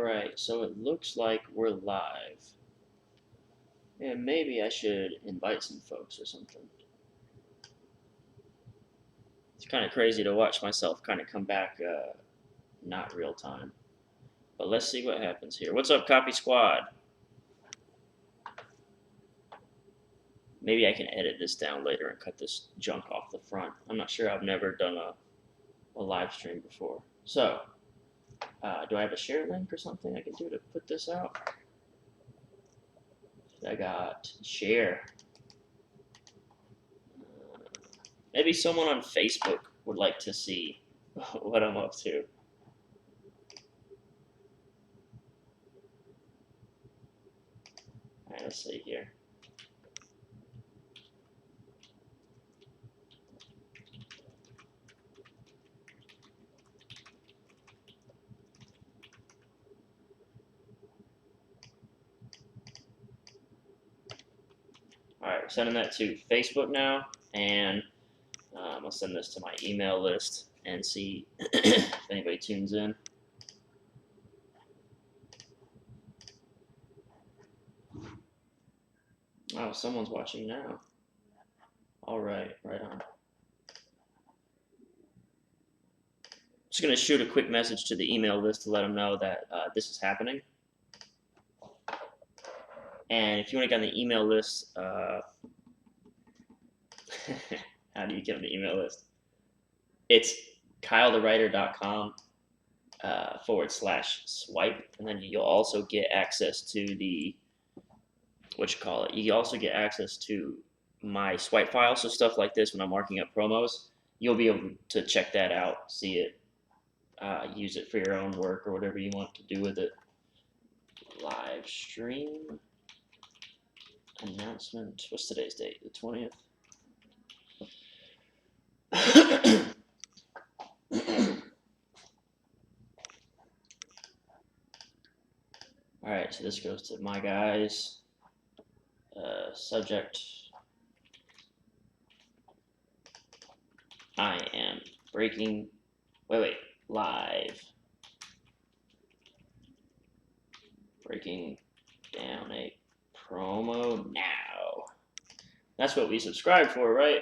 Alright, so it looks like we're live. And maybe I should invite some folks or something. It's kind of crazy to watch myself kind of come back not real time. But let's see what happens here. What's up, Copy Squad? Maybe I can edit this down later and cut this junk off the front. I'm not sure. I've never done a live stream before. So, do I have a share link or something I can do to put this out? I got share. Maybe someone on Facebook would like to see what I'm up to. Alright, let's see here. Alright, we're sending that to Facebook now, and I'll send this to my email list and see if anybody tunes in. Oh, someone's watching now. Alright, right on. Just going to shoot a quick message to the email list to let them know that this is happening. And if you want to get on the email list, how do you get on the email list? It's kylethewriter.com /swipe, and then you'll also get access to the, you also get access to my swipe file, so stuff like this when I'm marking up promos, you'll be able to check that out, see it, use it for your own work or whatever you want to do with it. Live stream announcement. What's today's date? The 20th? Alright, so this goes to my guys. Subject. I am breaking. Live. Breaking down a promo now. That's what we subscribe for, right?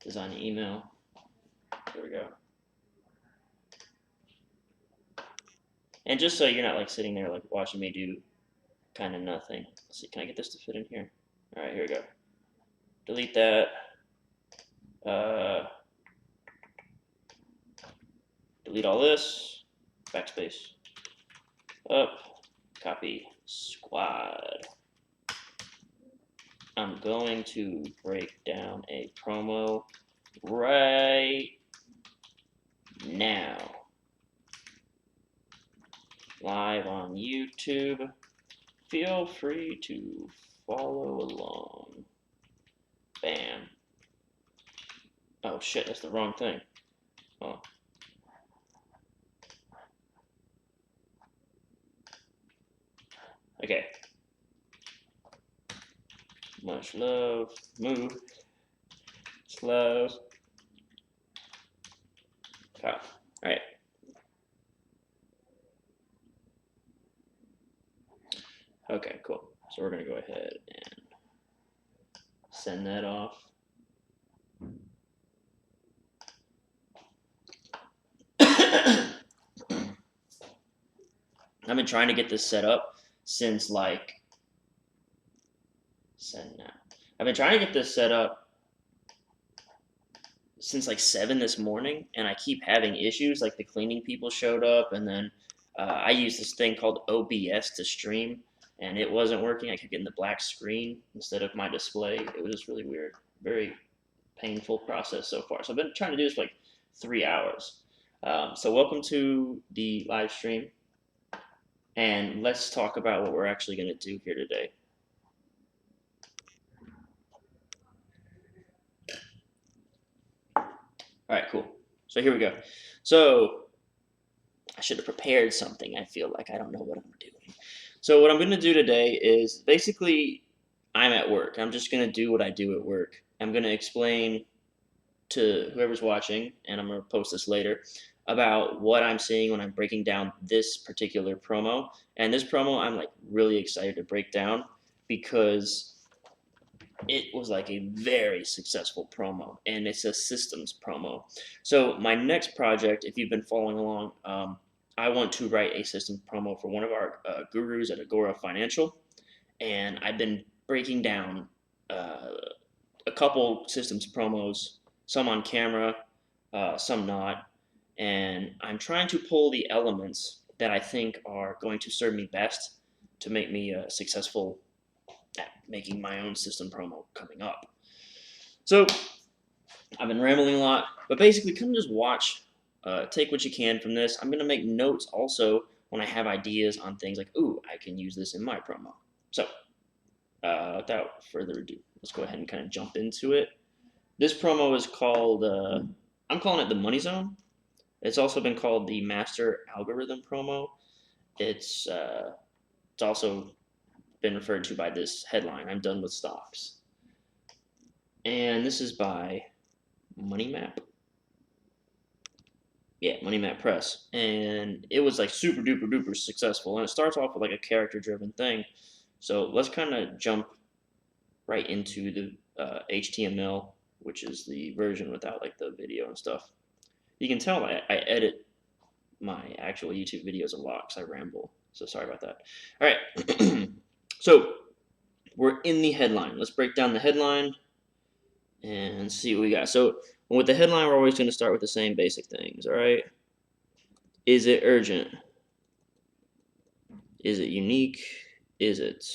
Design the email. There we go. And just so you're not like sitting there like watching me do kind of nothing. Let's see, can I get this to fit in here? All right, here we go. Delete that. Delete all this. Backspace. Up. Copy squad. I'm going to break down a promo right now. Live on YouTube. Feel free to follow along. Bam. Oh shit, that's the wrong thing. Oh. Okay. Much love. Move. Slow. Oh. Alright. Okay, cool. So we're going to go ahead and send that off. I've been trying to get this set up since like I've been trying to get this set up since like 7 this morning, and I keep having issues. Like the cleaning people showed up, and then I use this thing called OBS to stream, and it wasn't working. I kept getting the black screen instead of my display. It was just really weird. Very painful process so far. So I've been trying to do this for like 3 hours. So welcome to the live stream, and let's talk about what we're actually going to do here today. All right, cool. So here we go. So I should have prepared something. I feel like I don't know what I'm doing. So what I'm going to do today is basically I'm at work. I'm just going to do what I do at work. I'm going to explain to whoever's watching, and I'm going to post this later, about what I'm seeing when I'm breaking down this particular promo. And this promo I'm like really excited to break down because it was like a very successful promo, and it's a systems promo. So my next project, if you've been following along, I want to write a systems promo for one of our gurus at Agora Financial, and I've been breaking down a couple systems promos, some on camera, some not, and I'm trying to pull the elements that I think are going to serve me best to make me successful at making my own system promo coming up. So I've been rambling a lot, but basically come just watch, take what you can from this. I'm going to make notes also when I have ideas on things like, ooh, I can use this in my promo. So without further ado, let's go ahead and kind of jump into it. This promo is called, I'm calling it the Money Zone. It's also been called the Master Algorithm promo. It's also been referred to by this headline, I'm done with stocks. And this is by Money Map. Yeah, Money Map Press. And it was like super duper duper successful. And it starts off with like a character driven thing. So let's kind of jump right into the HTML, which is the version without like the video and stuff. You can tell I edit my actual YouTube videos a lot because I ramble. So sorry about that. All right. So we're in the headline. Let's break down the headline and see what we got. So with the headline, we're always going to start with the same basic things. All right. Is it urgent? Is it unique? Is it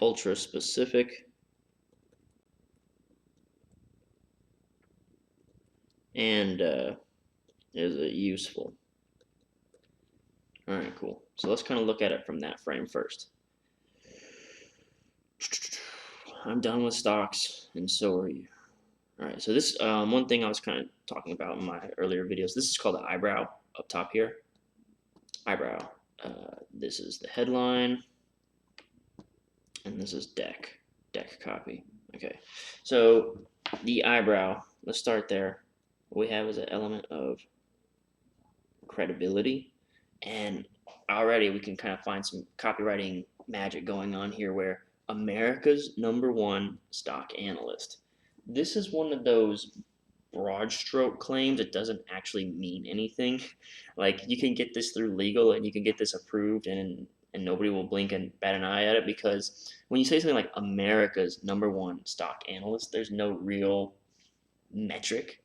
ultra specific? And is it useful? All right, cool. So let's kind of look at it from that frame first. I'm done with stocks, and so are you. All right, so this one thing I was kind of talking about in my earlier videos, this is called the eyebrow up top here. Eyebrow. This is the headline, and this is deck copy. Okay, so the eyebrow, let's start there. What we have is an element of credibility, and already we can kind of find some copywriting magic going on here where America's #1 stock analyst. This is one of those broad stroke claims that doesn't actually mean anything. Like you can get this through legal and you can get this approved and nobody will blink and bat an eye at it, because when you say something like America's #1 stock analyst, there's no real metric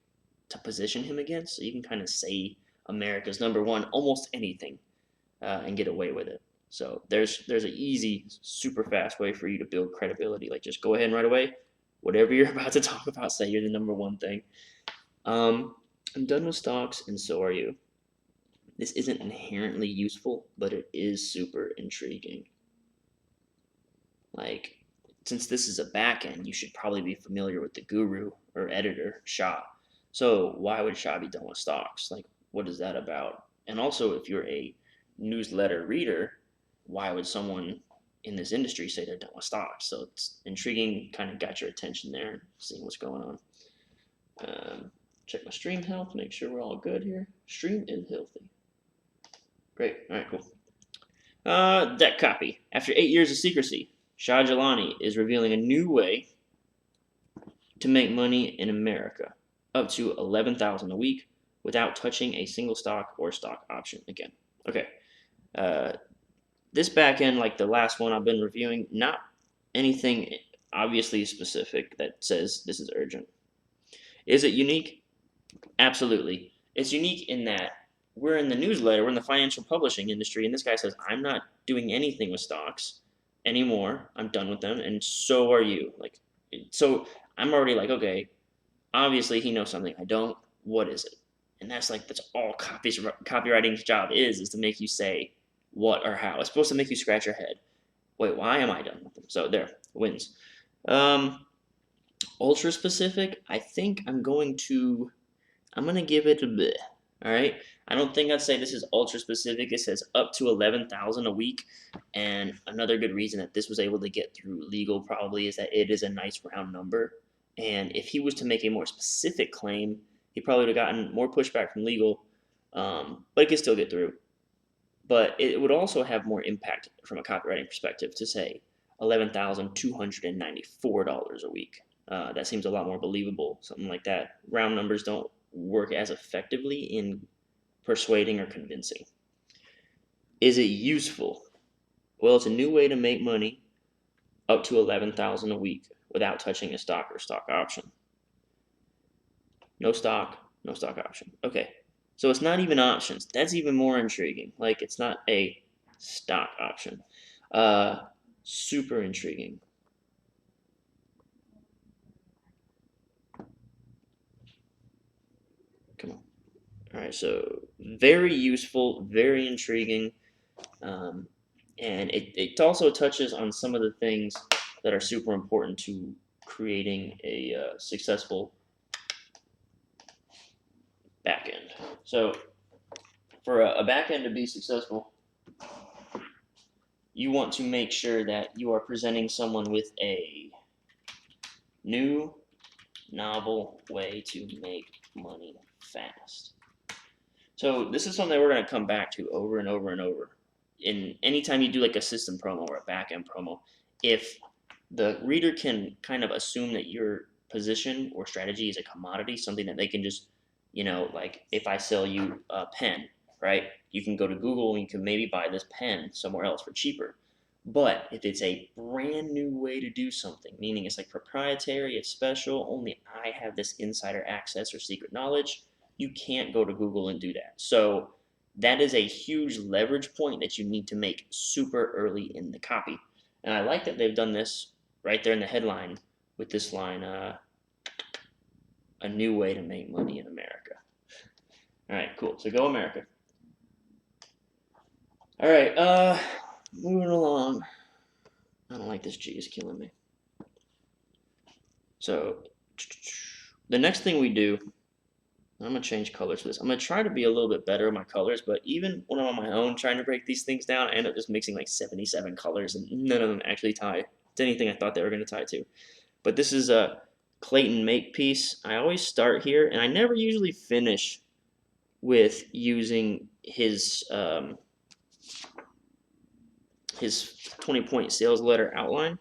to position him against. So you can kind of say America's #1 almost anything and get away with it. So there's an easy, super fast way for you to build credibility. Like just go ahead and right away, whatever you're about to talk about, say you're the #1 thing. I'm done with stocks, and so are you. This isn't inherently useful, but it is super intriguing. Like, since this is a backend, you should probably be familiar with the guru or editor, Shah. So why would Shah be done with stocks? Like, what is that about? And also, if you're a newsletter reader, why would someone in this industry say they're done with stocks? So it's intriguing, kind of got your attention there, seeing what's going on. Check my stream health, make sure we're all good here. Stream is healthy. Great, all right, cool. Deck copy. After 8 years of secrecy, Shah Jalani is revealing a new way to make money in America, up to $11,000 a week without touching a single stock or stock option again. Okay. This backend, like the last one I've been reviewing, not anything obviously specific that says this is urgent. Is it unique? Absolutely. It's unique in that we're in the newsletter, we're in the financial publishing industry, and this guy says, I'm not doing anything with stocks anymore. I'm done with them, and so are you. Like, so I'm already like, okay, obviously he knows something I don't. What is it? And that's all copywriting's job is to make you say what or how. It's supposed to make you scratch your head. Wait, why am I done with them? So there, wins. Ultra specific, I think I'm going to give it a bit. All right. I don't think I'd say this is ultra specific. It says up to 11,000 a week. And another good reason that this was able to get through legal probably is that it is a nice round number. And if he was to make a more specific claim, he probably would have gotten more pushback from legal, but it could still get through. But it would also have more impact from a copywriting perspective to say $11,294 a week. That seems a lot more believable, something like that. Round numbers don't work as effectively in persuading or convincing. Is it useful? Well, it's a new way to make money up to $11,000 a week without touching a stock or stock option. No stock, no stock option. Okay, so it's not even options. That's even more intriguing. Like, it's not a stock option. Super intriguing. Come on. All right, so very useful, very intriguing, and it also touches on some of the things that are super important to creating a successful backend. So for a backend to be successful, you want to make sure that you are presenting someone with a new, novel way to make money fast. So this is something we're going to come back to over and over and over. In anytime you do like a system promo or a backend promo, if the reader can kind of assume that your position or strategy is a commodity, something that they can just, like if I sell you a pen, right? You can go to Google and you can maybe buy this pen somewhere else for cheaper. But if it's a brand new way to do something, meaning it's like proprietary, it's special, only I have this insider access or secret knowledge, you can't go to Google and do that. So that is a huge leverage point that you need to make super early in the copy. And I like that they've done this right there in the headline with this line, a new way to make money in America. All right, cool. So go America. All right, moving along. I don't like this G, is killing me. So the next thing we do, I'm going to change colors for this. I'm going to try to be a little bit better with my colors, but even when I'm on my own trying to break these things down, I end up just mixing like 77 colors, and none of them actually tie to anything I thought they were going to tie to. But this is a Clayton Makepeace. I always start here, and I never usually finish with using his 20-point sales letter outline.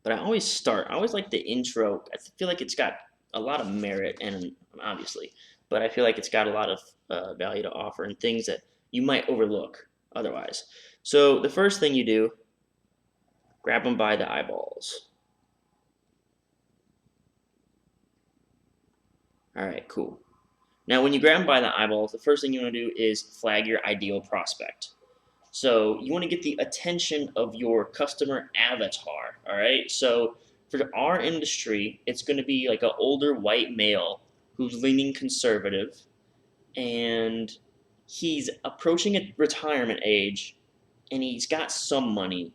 But I always start. I always like the intro. I feel like it's got a lot of merit, and obviously, but I feel like it's got a lot of value to offer and things that you might overlook otherwise. So the first thing you do, grab them by the eyeballs. All right, cool. Now, when you grab them by the eyeballs, the first thing you want to do is flag your ideal prospect. So you want to get the attention of your customer avatar, all right? So for our industry, it's going to be like an older white male who's leaning conservative, and he's approaching a retirement age, and he's got some money,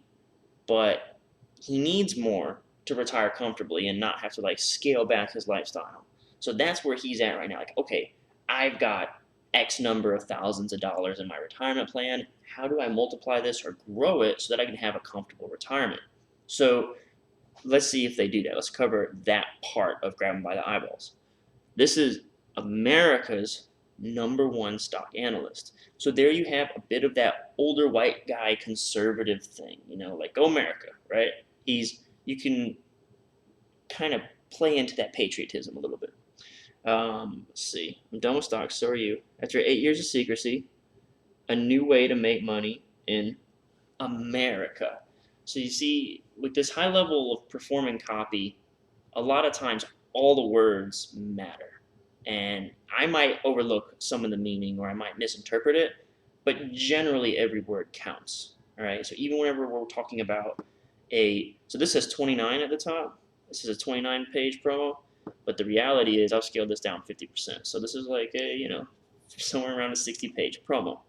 but he needs more to retire comfortably and not have to like scale back his lifestyle. So that's where he's at right now. Like, okay, I've got X number of thousands of dollars in my retirement plan. How do I multiply this or grow it so that I can have a comfortable retirement? So let's see if they do that. Let's cover that part of grab them by the eyeballs. This is America's #1 stock analyst. So there you have a bit of that older white guy conservative thing, like go America, right? You can kind of play into that patriotism a little bit. Let's see. I'm done with stocks. So are you. After 8 years of secrecy, a new way to make money in America. So you see, with this high level of performing copy, a lot of times all the words matter. And I might overlook some of the meaning or I might misinterpret it, but generally every word counts. All right. So even whenever we're talking about so this says 29 at the top. This is a 29-page promo. But the reality is I've scaled this down 50%. So this is like somewhere around a 60-page promo.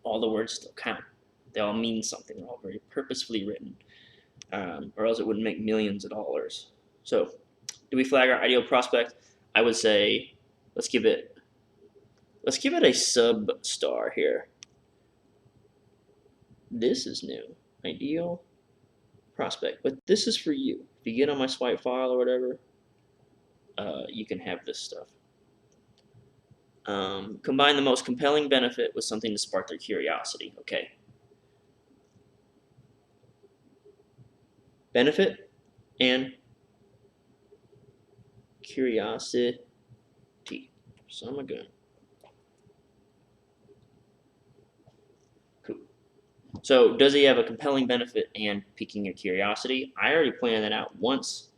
All the words still count. They all mean something. They're all very purposefully written. Or else it wouldn't make millions of dollars. So do we flag our ideal prospect? I would say let's give it a sub-star here. This is new. Ideal prospect. But this is for you. If you get on my swipe file or whatever, you can have this stuff. Combine the most compelling benefit with something to spark their curiosity. Okay. Benefit and curiosity. So I'm gonna. Cool. So does he have a compelling benefit and piquing your curiosity? I already pointed that out once,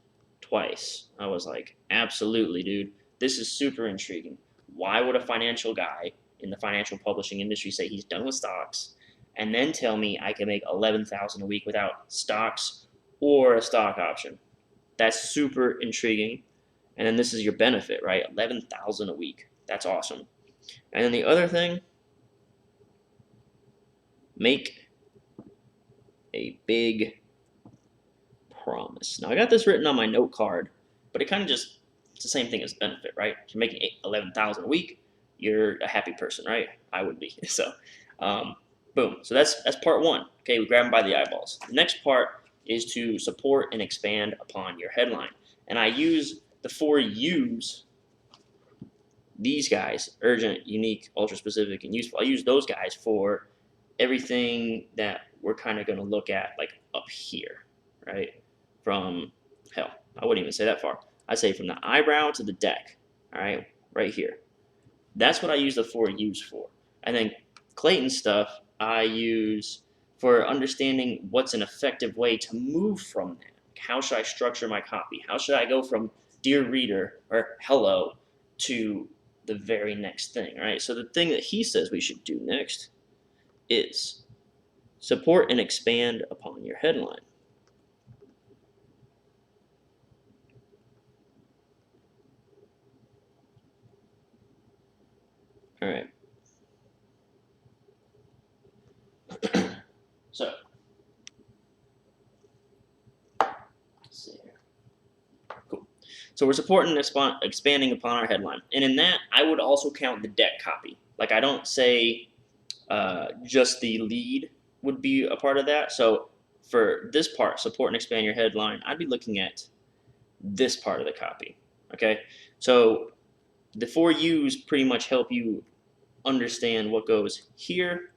twice. I was like, absolutely, dude. This is super intriguing. Why would a financial guy in the financial publishing industry say he's done with stocks and then tell me I can make $11,000 a week without stocks or a stock option? That's super intriguing. And then this is your benefit, right? $11,000 a week. That's awesome. And then the other thing, make a big promise. Now I got this written on my note card, but it kind of just, it's the same thing as benefit, right? If you're making $11,000 a week, you're a happy person, right? I would be. So, boom. So that's part one. Okay, we grab them by the eyeballs. The next part is to support and expand upon your headline. And I use the 4 U's, these guys, urgent, unique, ultra specific, and useful. I use those guys for everything that we're kind of going to look at, like up here, right? From, hell, I wouldn't even say that far. I say from the eyebrow to the deck, all right, right here. That's what I use the 4 U's for. And then Clayton stuff I use for understanding what's an effective way to move from that. How should I structure my copy? How should I go from dear reader or hello to the very next thing, right? So the thing that he says we should do next is support and expand upon your headline. All right. So, let's see here. Cool. So we're supporting and expanding upon our headline. And in that, I would also count the deck copy. Like I don't say just the lead would be a part of that. So for this part, support and expand your headline, I'd be looking at this part of the copy. Okay. So the 4 U's pretty much help you understand what goes here,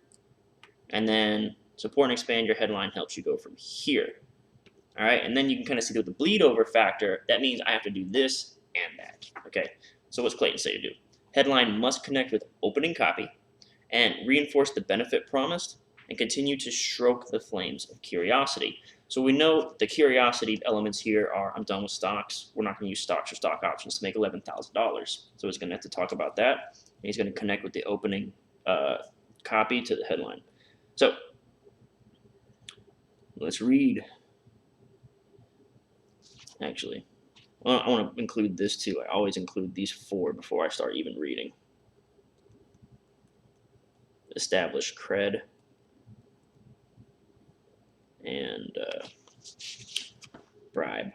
and then support and expand your headline helps you go from here. All right, and then you can kind of see the bleed over factor. That means I have to do this and that. Okay, so what's Clayton say to do? Headline must connect with opening copy and reinforce the benefit promised and continue to stroke the flames of curiosity. So we know the curiosity elements here are I'm done with stocks. We're not going to use stocks or stock options to make $11,000. So he's going to have to talk about that. And he's going to connect with the opening copy to the headline. So let's read. Actually, I want to include this too. I always include these 4 before I start even reading. Establish cred. And bribe.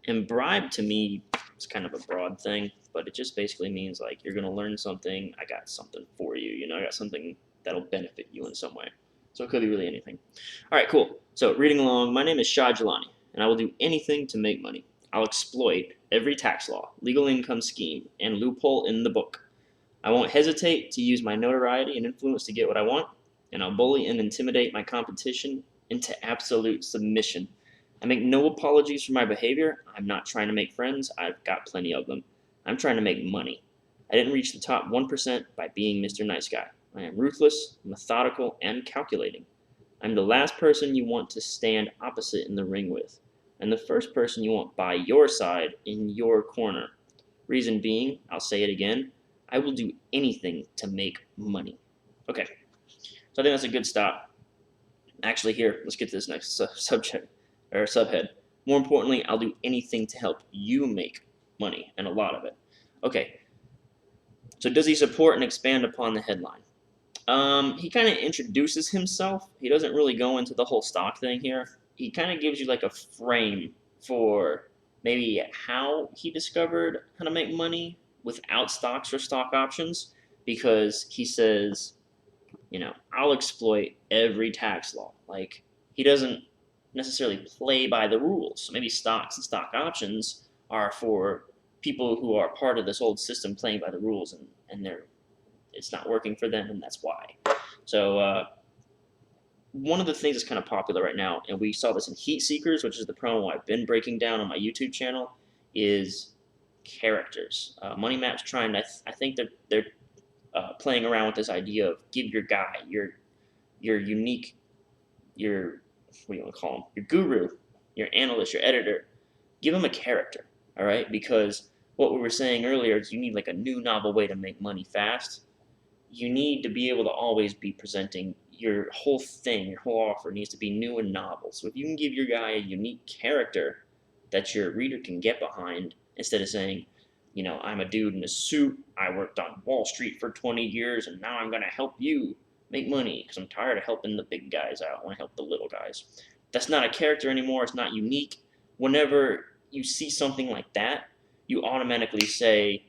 And bribe to me is kind of a broad thing, but it just basically means like you're going to learn something. I got something for you. You know, I got something that'll benefit you in some way. So it could be really anything. All right, cool. So reading along, my name is Shah Jalani, and I will do anything to make money. I'll exploit every tax law, legal income scheme, and loophole in the book. I won't hesitate to use my notoriety and influence to get what I want, and I'll bully and intimidate my competition into absolute submission. I make no apologies for my behavior. I'm not trying to make friends. I've got plenty of them. I'm trying to make money. I didn't reach the top 1% by being Mr. Nice Guy. I am ruthless, methodical, and calculating. I'm the last person you want to stand opposite in the ring with, and the first person you want by your side in your corner. Reason being, I'll say it again, I will do anything to make money. Okay, so I think that's a good stop. Actually, here, let's get to this next subject, or subhead. More importantly, I'll do anything to help you make money, and a lot of it. Okay, so does he support and expand upon the headline? He kind of introduces himself. He doesn't really go into the whole stock thing here. He kind of gives you like a frame for maybe how he discovered how to make money without stocks or stock options, because he says, you know, I'll exploit every tax law. Like, he doesn't necessarily play by the rules. So maybe stocks and stock options are for people who are part of this old system playing by the rules, and it's not working for them, and that's why. So one of the things that's kind of popular right now, and we saw this in Heat Seekers, which is the promo I've been breaking down on my YouTube channel, is characters. Money Map's trying to, I think they're playing around with this idea of give your guy, your unique, your, what do you want to call him, your guru, your analyst, your editor, give him a character, all right? Because what we were saying earlier is you need like a new novel way to make money fast. You need to be able to always be presenting your whole thing, your whole offer needs to be new and novel. So if you can give your guy a unique character that your reader can get behind, instead of saying, you know, I'm a dude in a suit, I worked on Wall Street for 20 years, and now I'm going to help you make money because I'm tired of helping the big guys out. I want to help the little guys. That's not a character anymore. It's not unique. Whenever you see something like that, you automatically say,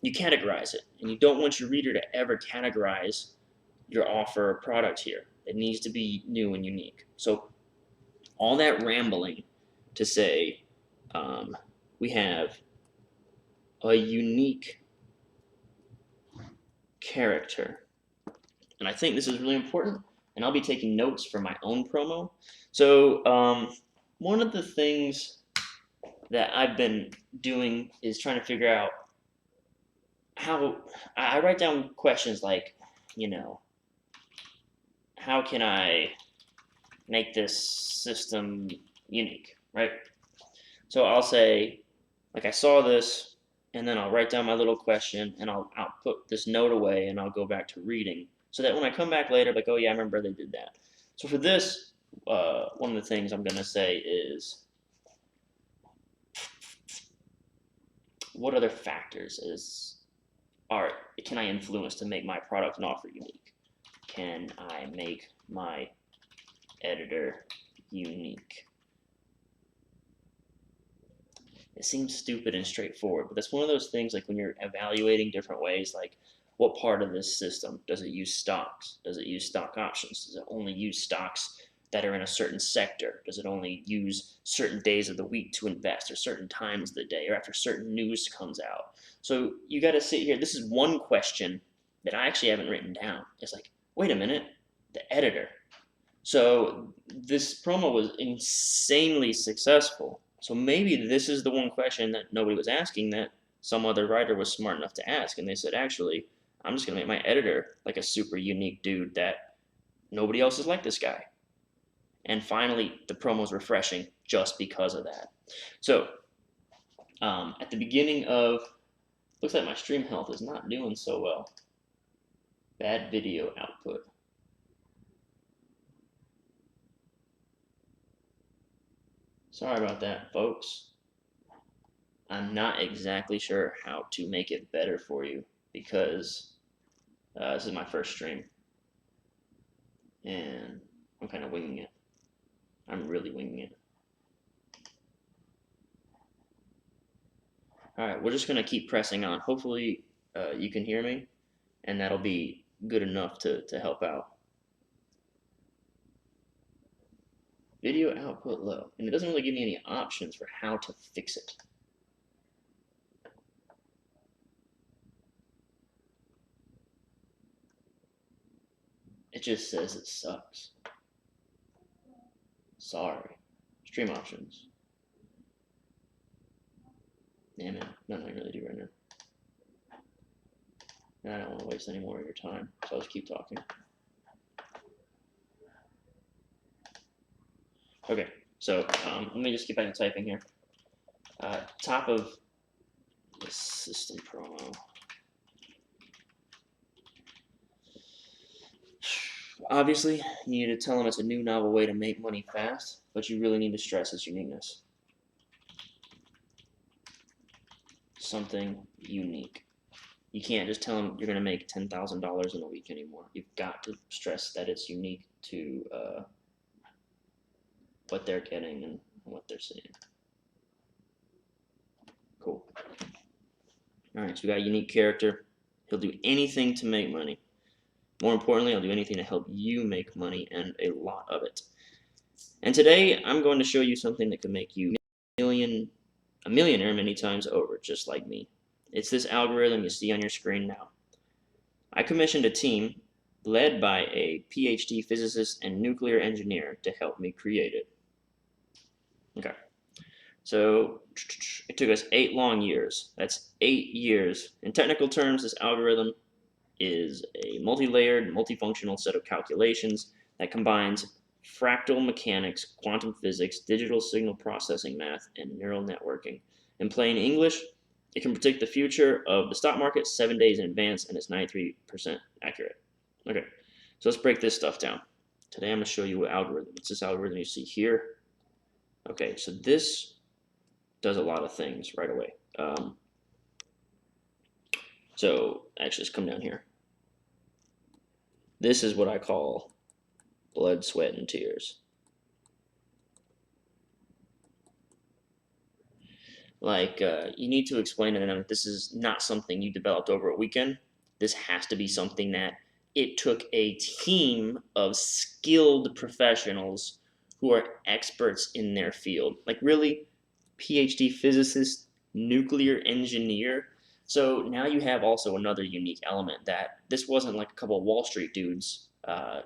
you categorize it. And you don't want your reader to ever categorize your offer or product here. It needs to be new and unique. So all that rambling to say we have a unique character. And I think this is really important, and I'll be taking notes for my own promo. So one of the things that I've been doing is trying to figure out how I write down questions like, you know, how can I make this system unique, right? So I'll say, like, I saw this, and then I'll write down my little question, and I'll put this note away, and I'll go back to reading, so that when I come back later, like, oh yeah, I remember they did that. So for this, one of the things I'm gonna say is, what other factors can I influence to make my product and offer unique? Can I make my editor unique? It seems stupid and straightforward, but that's one of those things, like when you're evaluating different ways, like what part of this system does it use stocks? Does it use stock options? Does it only use stocks that are in a certain sector? Does it only use certain days of the week to invest, or certain times of the day, or after certain news comes out? So you got to sit here. This is one question that I actually haven't written down. It's like, wait a minute, the editor. So this promo was insanely successful. So maybe this is the one question that nobody was asking that some other writer was smart enough to ask. And they said, actually, I'm just going to make my editor like a super unique dude that nobody else is like this guy. And finally, the promo's refreshing just because of that. So at the beginning of, looks like my stream health is not doing so well. Bad video output. Sorry about that, folks. I'm not exactly sure how to make it better for you because this is my first stream. And I'm kind of winging it. I'm really winging it. Alright, we're just going to keep pressing on. Hopefully you can hear me, and that'll be good enough to help out. Video output low, and it doesn't really give me any options for how to fix it. It just says it sucks. Sorry. Stream options. Yeah, man, nothing I can really do right now. I don't want to waste any more of your time, so I'll just keep talking. Okay, so let me just get back to typing here. Top of the system promo. Obviously, you need to tell them it's a new novel way to make money fast, but you really need to stress its uniqueness. Something unique. You can't just tell them you're going to make $10,000 in a week anymore. You've got to stress that it's unique to what they're getting and what they're seeing. Cool. Alright, so we got a unique character. He'll do anything to make money. More importantly, I'll do anything to help you make money, and a lot of it. And today I'm going to show you something that could make you a millionaire many times over, just like me. It's this algorithm you see on your screen now. I commissioned a team led by a PhD physicist and nuclear engineer to help me create it. Okay, so it took us 8 long years. That's 8 years. In technical terms, this algorithm is a multi-layered, multifunctional set of calculations that combines fractal mechanics, quantum physics, digital signal processing math, and neural networking. In plain English, it can predict the future of the stock market 7 days in advance, and it's 93% accurate. Okay, so let's break this stuff down. Today I'm going to show you what algorithm. It's this algorithm you see here. Okay, so this does a lot of things right away. So actually, let's come down here. This is what I call blood, sweat, and tears. Like, you need to explain to them that this is not something you developed over a weekend. This has to be something that it took a team of skilled professionals who are experts in their field. Like, really, PhD physicist, nuclear engineer. So now you have also another unique element that this wasn't like a couple of Wall Street dudes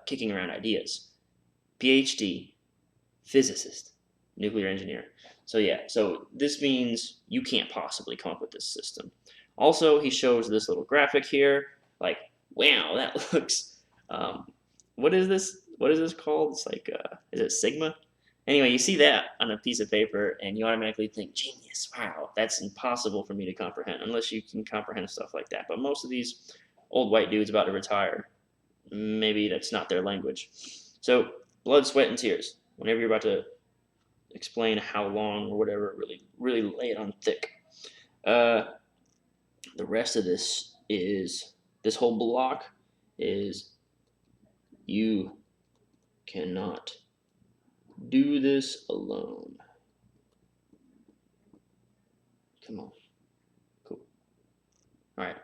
kicking around ideas. PhD, physicist, nuclear engineer. So yeah, so this means you can't possibly come up with this system. Also, he shows this little graphic here. Like, wow, that looks. What is this? What is this called? It's like, is it Sigma? Anyway, you see that on a piece of paper, and you automatically think, genius, wow, that's impossible for me to comprehend, unless you can comprehend stuff like that. But most of these old white dudes about to retire, maybe that's not their language. So, blood, sweat, and tears. Whenever you're about to explain how long or whatever, really lay it on thick. The rest of this is, this whole block is, you cannot do this alone. Come on. Cool. All right.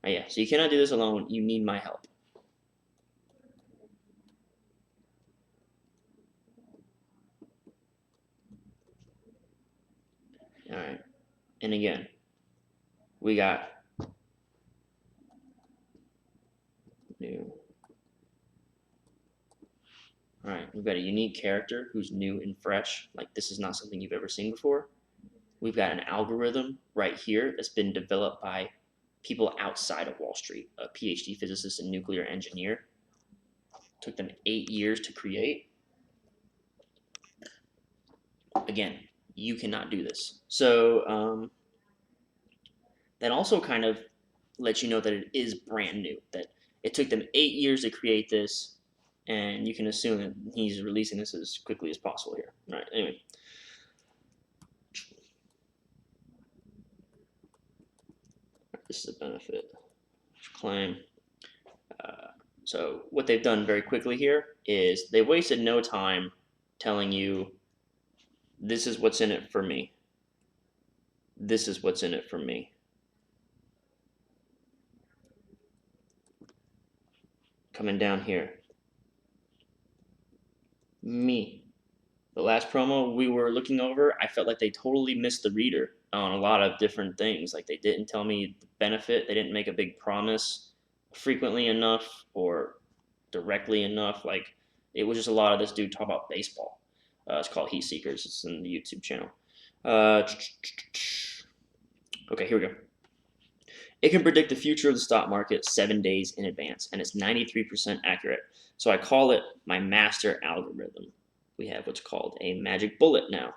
Yeah, so you cannot do this alone. You need my help. All right. And again, we got new. All right, we've got a unique character who's new and fresh. Like, this is not something you've ever seen before. We've got an algorithm right here that's been developed by people outside of Wall Street, a PhD physicist and nuclear engineer. Took them 8 years to create. Again, you cannot do this. So that also kind of lets you know that it is brand new, that it took them 8 years to create this, and you can assume that he's releasing this as quickly as possible here. All right, anyway. This is a benefit claim. So what they've done very quickly here is they wasted no time telling you, this is what's in it for me. This is what's in it for me. Coming down here. Me. The last promo we were looking over, I felt like they totally missed the reader on a lot of different things. Like, they didn't tell me the benefit. They didn't make a big promise frequently enough or directly enough. Like, it was just a lot of this dude talk about baseball. It's called Heat Seekers. It's in the YouTube channel. Okay, here we go. It can predict the future of the stock market 7 days in advance, and it's 93% accurate. So I call it my master algorithm. We have what's called a magic bullet now.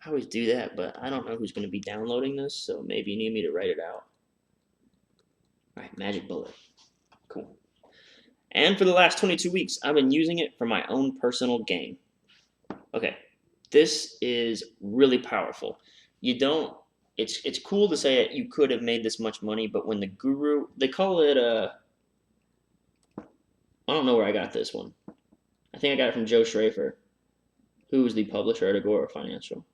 I always do that, but I don't know who's going to be downloading this, so maybe you need me to write it out. All right, magic bullet. Cool. And for the last 22 weeks, I've been using it for my own personal gain. Okay, this is really powerful. You don't, it's cool to say that you could have made this much money, but when the guru, they call it I don't know where I got this one. I think I got it from Joe Schrafer, who is the publisher at Agora Financial.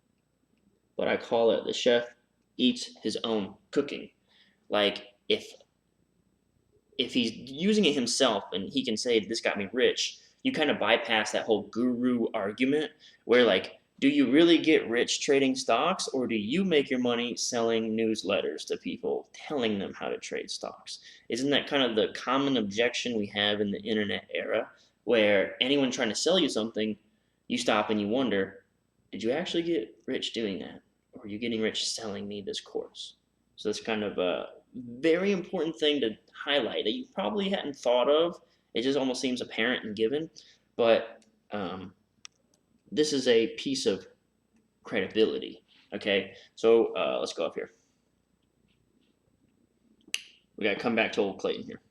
But I call it the chef eats his own cooking. Like, if he's using it himself and he can say this got me rich, you kind of bypass that whole guru argument where like, do you really get rich trading stocks, or do you make your money selling newsletters to people telling them how to trade stocks? Isn't that kind of the common objection we have in the internet era, where anyone trying to sell you something, you stop and you wonder, did you actually get rich doing that, or are you getting rich selling me this course? So that's kind of a very important thing to highlight that you probably hadn't thought of. It just almost seems apparent and given, but this is a piece of credibility. Okay, so let's go up here. We got to come back to old Clayton here.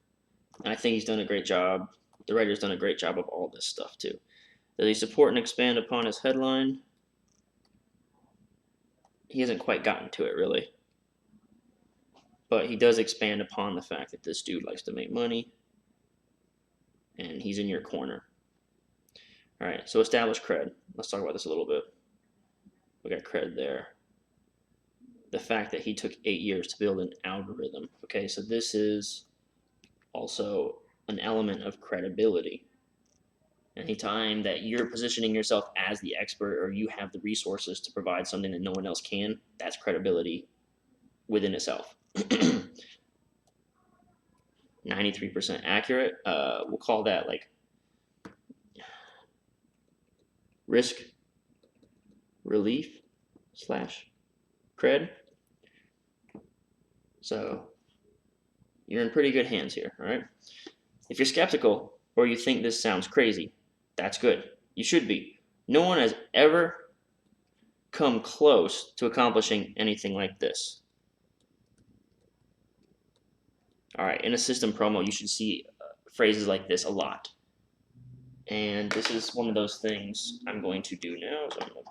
And I think he's done a great job. The writer's done a great job of all this stuff too. Does he support and expand upon his headline? He hasn't quite gotten to it really. But he does expand upon the fact that this dude likes to make money. And he's in your corner. Alright, so establish cred. Let's talk about this a little bit. We got cred there. The fact that he took 8 years to build an algorithm. Okay, so this is also an element of credibility. Anytime that you're positioning yourself as the expert, or you have the resources to provide something that no one else can, that's credibility within itself. 93% accurate. We'll call that like risk relief / cred. So you're in pretty good hands here, all right? If you're skeptical or you think this sounds crazy, that's good. You should be. No one has ever come close to accomplishing anything like this. All right, in a system promo, you should see phrases like this a lot. And this is one of those things I'm going to do now. So I'm going to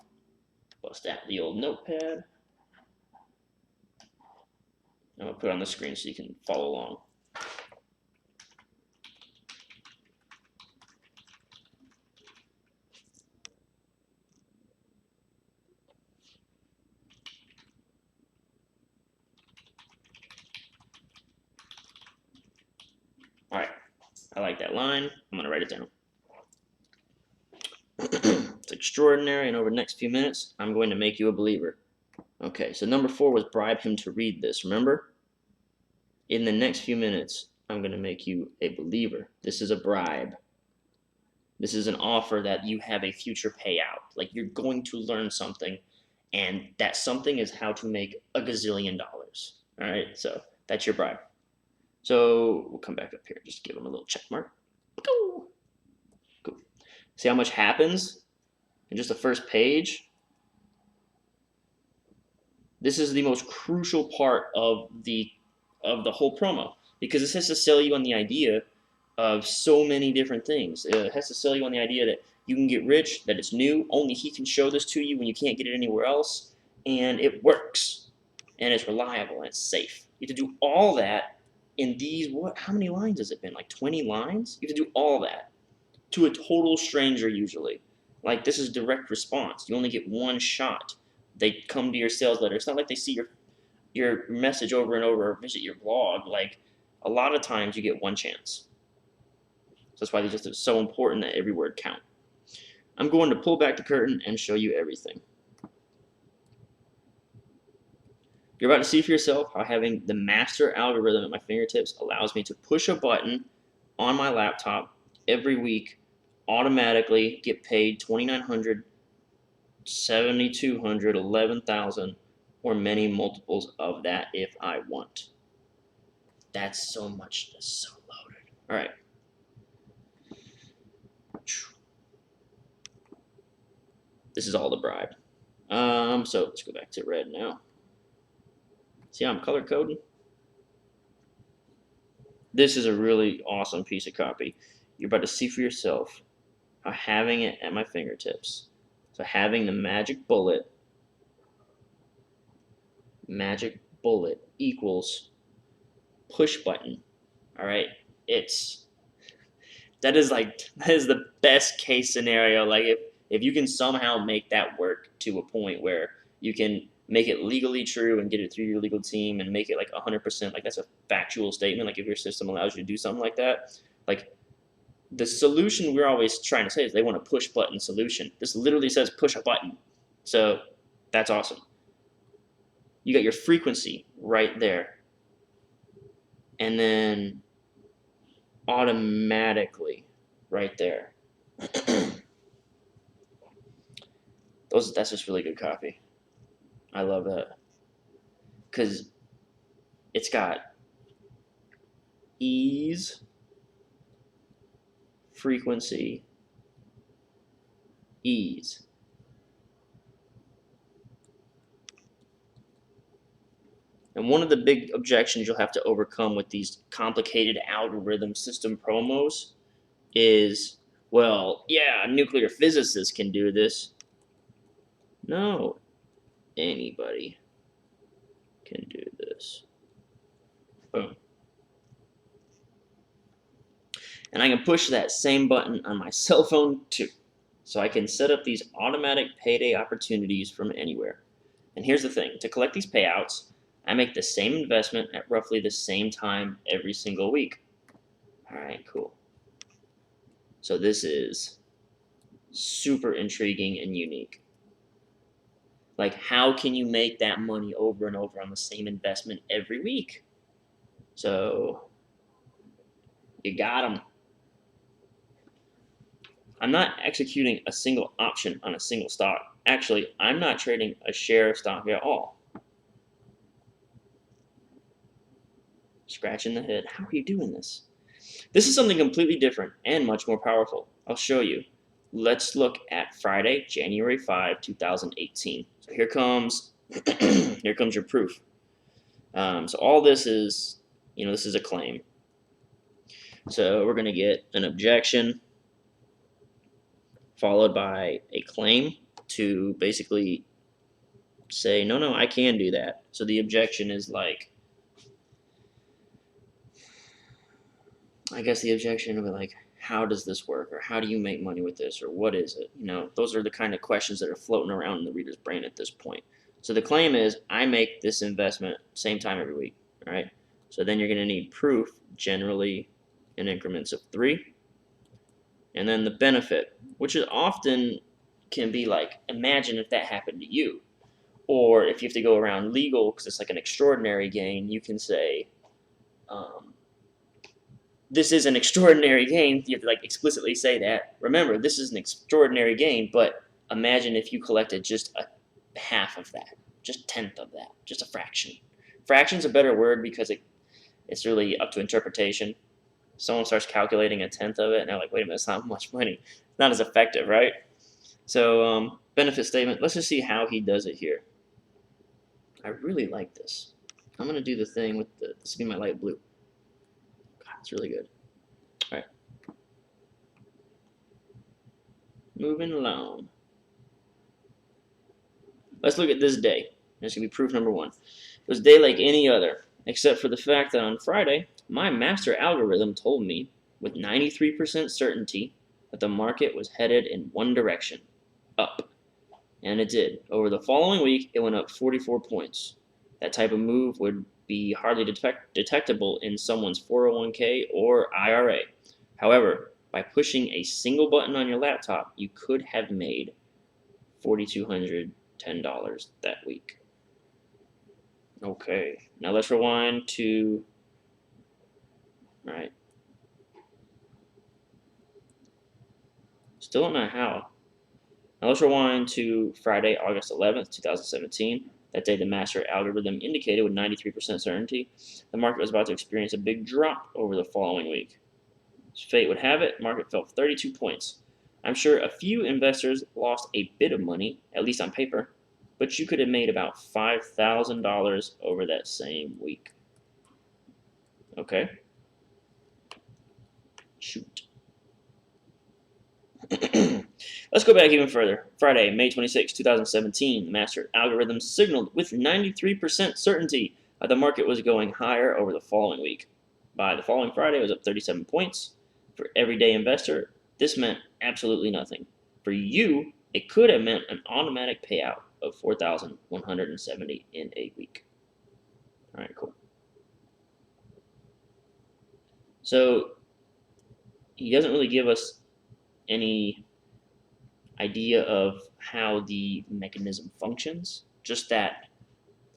bust out the old notepad. I'm going to put it on the screen so you can follow along. All right, I like that line. I'm going to write it down. It's extraordinary, and over the next few minutes, I'm going to make you a believer. Okay, so number 4 was bribe him to read this, remember? In the next few minutes, I'm going to make you a believer. This is a bribe. This is an offer that you have a future payout. Like, you're going to learn something, and that something is how to make a gazillion dollars. All right, so that's your bribe. So we'll come back up here. Just give him a little check mark. Cool. See how much happens in just the first page? This is the most crucial part of the whole promo, because this has to sell you on the idea of so many different things. It has to sell you on the idea that you can get rich, that it's new, only he can show this to you when you can't get it anywhere else, and it works, and it's reliable, and it's safe. You have to do all that in these, how many lines has it been? Like 20 lines? You have to do all that to a total stranger usually. Like, this is direct response. You only get one shot. They come to your sales letter. It's not like they see your message over and over or visit your blog. Like, a lot of times you get one chance. So that's why these are so important that every word count. I'm going to pull back the curtain and show you everything. You're about to see for yourself how having the master algorithm at my fingertips allows me to push a button on my laptop every week, automatically get paid $2,900, $7,200, $11,000, or many multiples of that if I want. That's so much. That's so loaded. All right. This is all the bribe. So let's go back to red now. See how I'm color coding? This is a really awesome piece of copy. You're about to see for yourself how having it at my fingertips. So having the magic bullet equals push button. All right, that is the best case scenario. Like, if you can somehow make that work to a point where you can make it legally true and get it through your legal team and make it like 100%, like that's a factual statement. Like, if your system allows you to do something like that, like, the solution we're always trying to say is they want a push button solution. This literally says push a button. So that's awesome. You got your frequency right there. And then automatically right there. That's just really good copy. I love that. Because it's got ease, frequency, ease. And one of the big objections you'll have to overcome with these complicated algorithm system promos is, well, yeah, nuclear physicists can do this. No, anybody can do this. Boom. And I can push that same button on my cell phone too. So I can set up these automatic payday opportunities from anywhere. And here's the thing, to collect these payouts, I make the same investment at roughly the same time every single week. All right, cool. So this is super intriguing and unique. Like, how can you make that money over and over on the same investment every week? So you got them. I'm not executing a single option on a single stock. Actually, I'm not trading a share of stock at all. Scratching the head. How are you doing this? This is something completely different and much more powerful. I'll show you. Let's look at Friday, January 5, 2018. So here comes your proof. So all this is, this is a claim. So we're going to get an objection followed by a claim to basically say, no, I can do that. So the objection is like, I guess the objection would be like, how does this work? Or how do you make money with this? Or what is it? Those are the kind of questions that are floating around in the reader's brain at this point. So the claim is, I make this investment same time every week. All right. So then you're going to need proof, generally in increments of 3. And then the benefit, which is often can be like, imagine if that happened to you. Or if you have to go around legal because it's like an extraordinary gain, you can say, this is an extraordinary gain. You have to like explicitly say that. Remember, this is an extraordinary gain, but imagine if you collected just a half of that, just 1/10 of that, just a fraction. Fraction's a better word because it's really up to interpretation. Someone starts calculating 1/10 of it, and they're like, wait a minute, it's not much money. It's not as effective, right? So benefit statement, let's just see how he does it here. I really like this. I'm going to do the thing with this will be my light blue. God, it's really good. All right. Moving along. Let's look at this day. This is going to be proof number 1. It was a day like any other, except for the fact that on Friday, my master algorithm told me with 93% certainty that the market was headed in one direction, up. And it did. Over the following week, it went up 44 points. That type of move would be hardly detectable in someone's 401k or IRA. However, by pushing a single button on your laptop, you could have made $4,210 that week. Okay, now let's rewind to, all right. Still don't know how. Now let's rewind to Friday, August 11th, 2017. That day, the master algorithm indicated with 93% certainty the market was about to experience a big drop over the following week. As fate would have it, market fell 32 points. I'm sure a few investors lost a bit of money, at least on paper, but you could have made about $5,000 over that same week. Okay? Shoot. Let's go back even further. Friday, May 26, 2017, the master algorithm signaled with 93% certainty that the market was going higher over the following week. By the following Friday, it was up 37 points. For everyday investor, this meant absolutely nothing. For you, it could have meant an automatic payout of $4,170 in a week. All right, cool. So he doesn't really give us any idea of how the mechanism functions. Just that,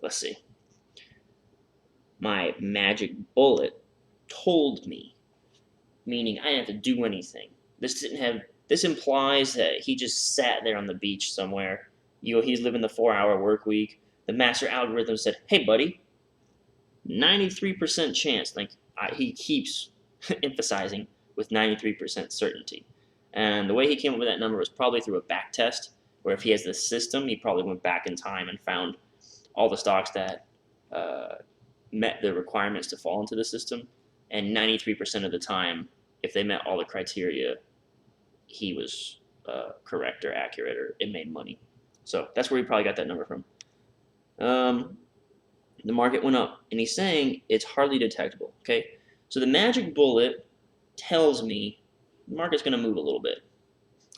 let's see, my magic bullet told me, meaning I didn't have to do anything. This implies that he just sat there on the beach somewhere. He's living the 4-hour work week. The master algorithm said, "Hey, buddy, 93% chance." He keeps emphasizing with 93% certainty. And the way he came up with that number was probably through a back test, where if he has this system, he probably went back in time and found all the stocks that met the requirements to fall into the system. And 93% of the time, if they met all the criteria, he was correct or accurate, or it made money. So that's where he probably got that number from. The market went up, and he's saying it's hardly detectable. Okay, so the magic bullet tells me the market's going to move a little bit.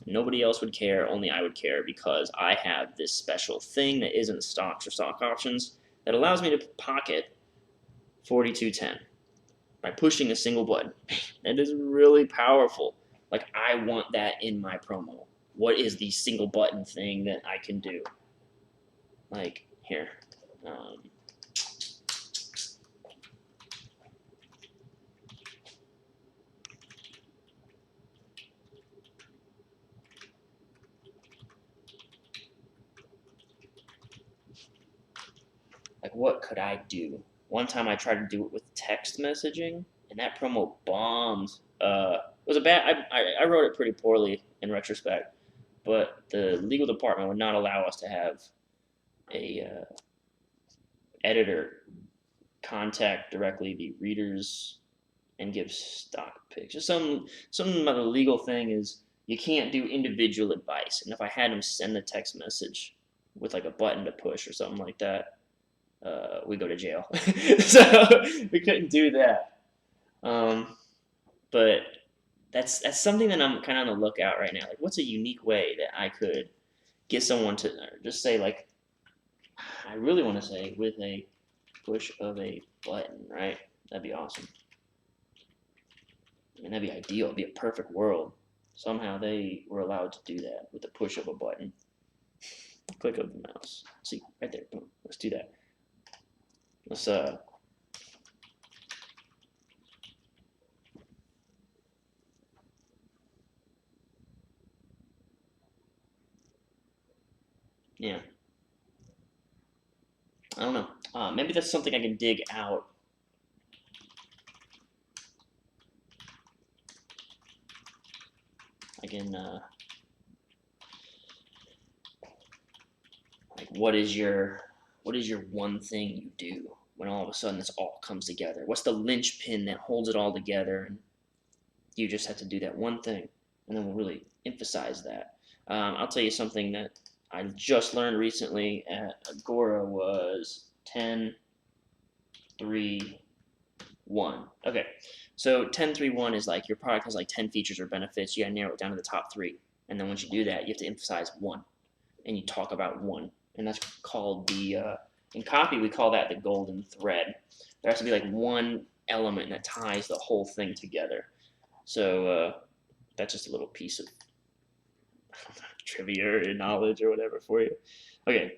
Nobody else would care, only I would care, because I have this special thing that isn't stocks or stock options that allows me to pocket 42.10 by pushing a single button. That is really powerful. Like, I want that in my promo. What is the single button thing that I can do? Like, here. Like, what could I do? One time I tried to do it with text messaging, and that promo bombed. It was a bad. I wrote it pretty poorly in retrospect, but the legal department would not allow us to have a editor contact directly the readers and give stock picks. Just some about the legal thing is you can't do individual advice. And if I had him send a text message with like a button to push or something like that, we go to jail. So we couldn't do that. But that's something that I'm kind of on the lookout right now. Like, what's a unique way that I could get someone to just say, like, I really want to say with a push of a button, right? That'd be awesome. I mean, that'd be ideal. It'd be a perfect world. Somehow they were allowed to do that with the push of a button. Click of the mouse. See, right there. Boom. Let's do that. Let's yeah. I don't know. Maybe that's something I can dig out. I can like, what is your one thing you do when all of a sudden this all comes together? What's the linchpin that holds it all together? And you just have to do that one thing, and then we'll really emphasize that. I'll tell you something that I just learned recently at Agora was 10, 3, 1. Okay, so 10, 3, 1 is like your product has like 10 features or benefits. You gotta narrow it down to the top 3, and then once you do that, you have to emphasize one, and you talk about one, and that's called the in copy we call that the golden thread. There has to be like one element that ties the whole thing together. So that's just a little piece of trivia or knowledge or whatever for you. Okay,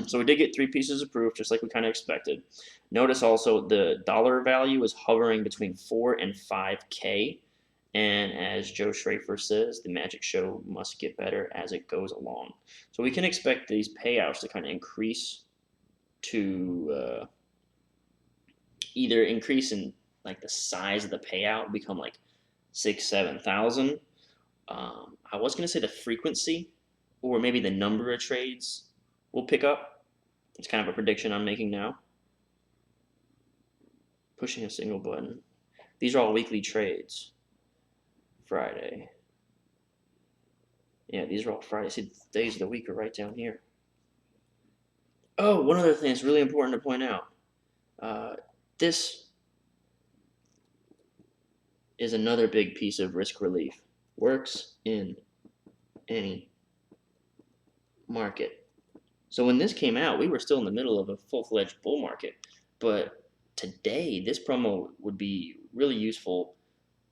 so we did get 3 pieces of proof, just like we kind of expected. Notice also the dollar value is hovering between 4 and 5K, and as Joe Schrafer says, the magic show must get better as it goes along. So we can expect these payouts to kind of increase to either increase in like the size of the payout, become like 6,000-7,000. I was going to say the frequency or maybe the number of trades will pick up. It's kind of a prediction I'm making now. Pushing a single button. These are all weekly trades. Friday. Yeah, these are all Friday. See, the days of the week are right down here. Oh, one other thing that's really important to point out. This is another big piece of risk relief. Works in any market. So when this came out, we were still in the middle of a full-fledged bull market. But today, this promo would be really useful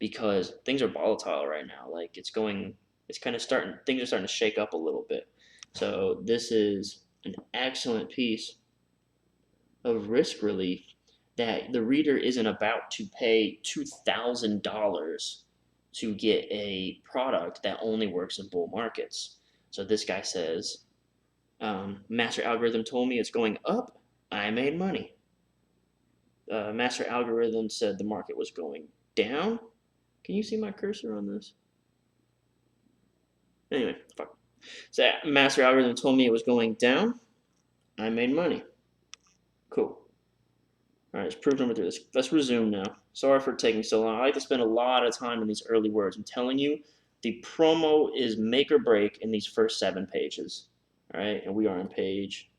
because things are volatile right now. Like things are starting to shake up a little bit. So this is an excellent piece of risk relief that the reader isn't about to pay $2,000 to get a product that only works in bull markets. So this guy says, master algorithm told me it's going up, I made money. Master algorithm said the market was going down. Can you see my cursor on this? Anyway, fuck. So master algorithm told me it was going down, I made money. Cool. All right, it's proof number 3. Let's resume now. Sorry for taking so long. I like to spend a lot of time in these early words. I'm telling you, the promo is make or break in these first 7 pages. All right, and we are on page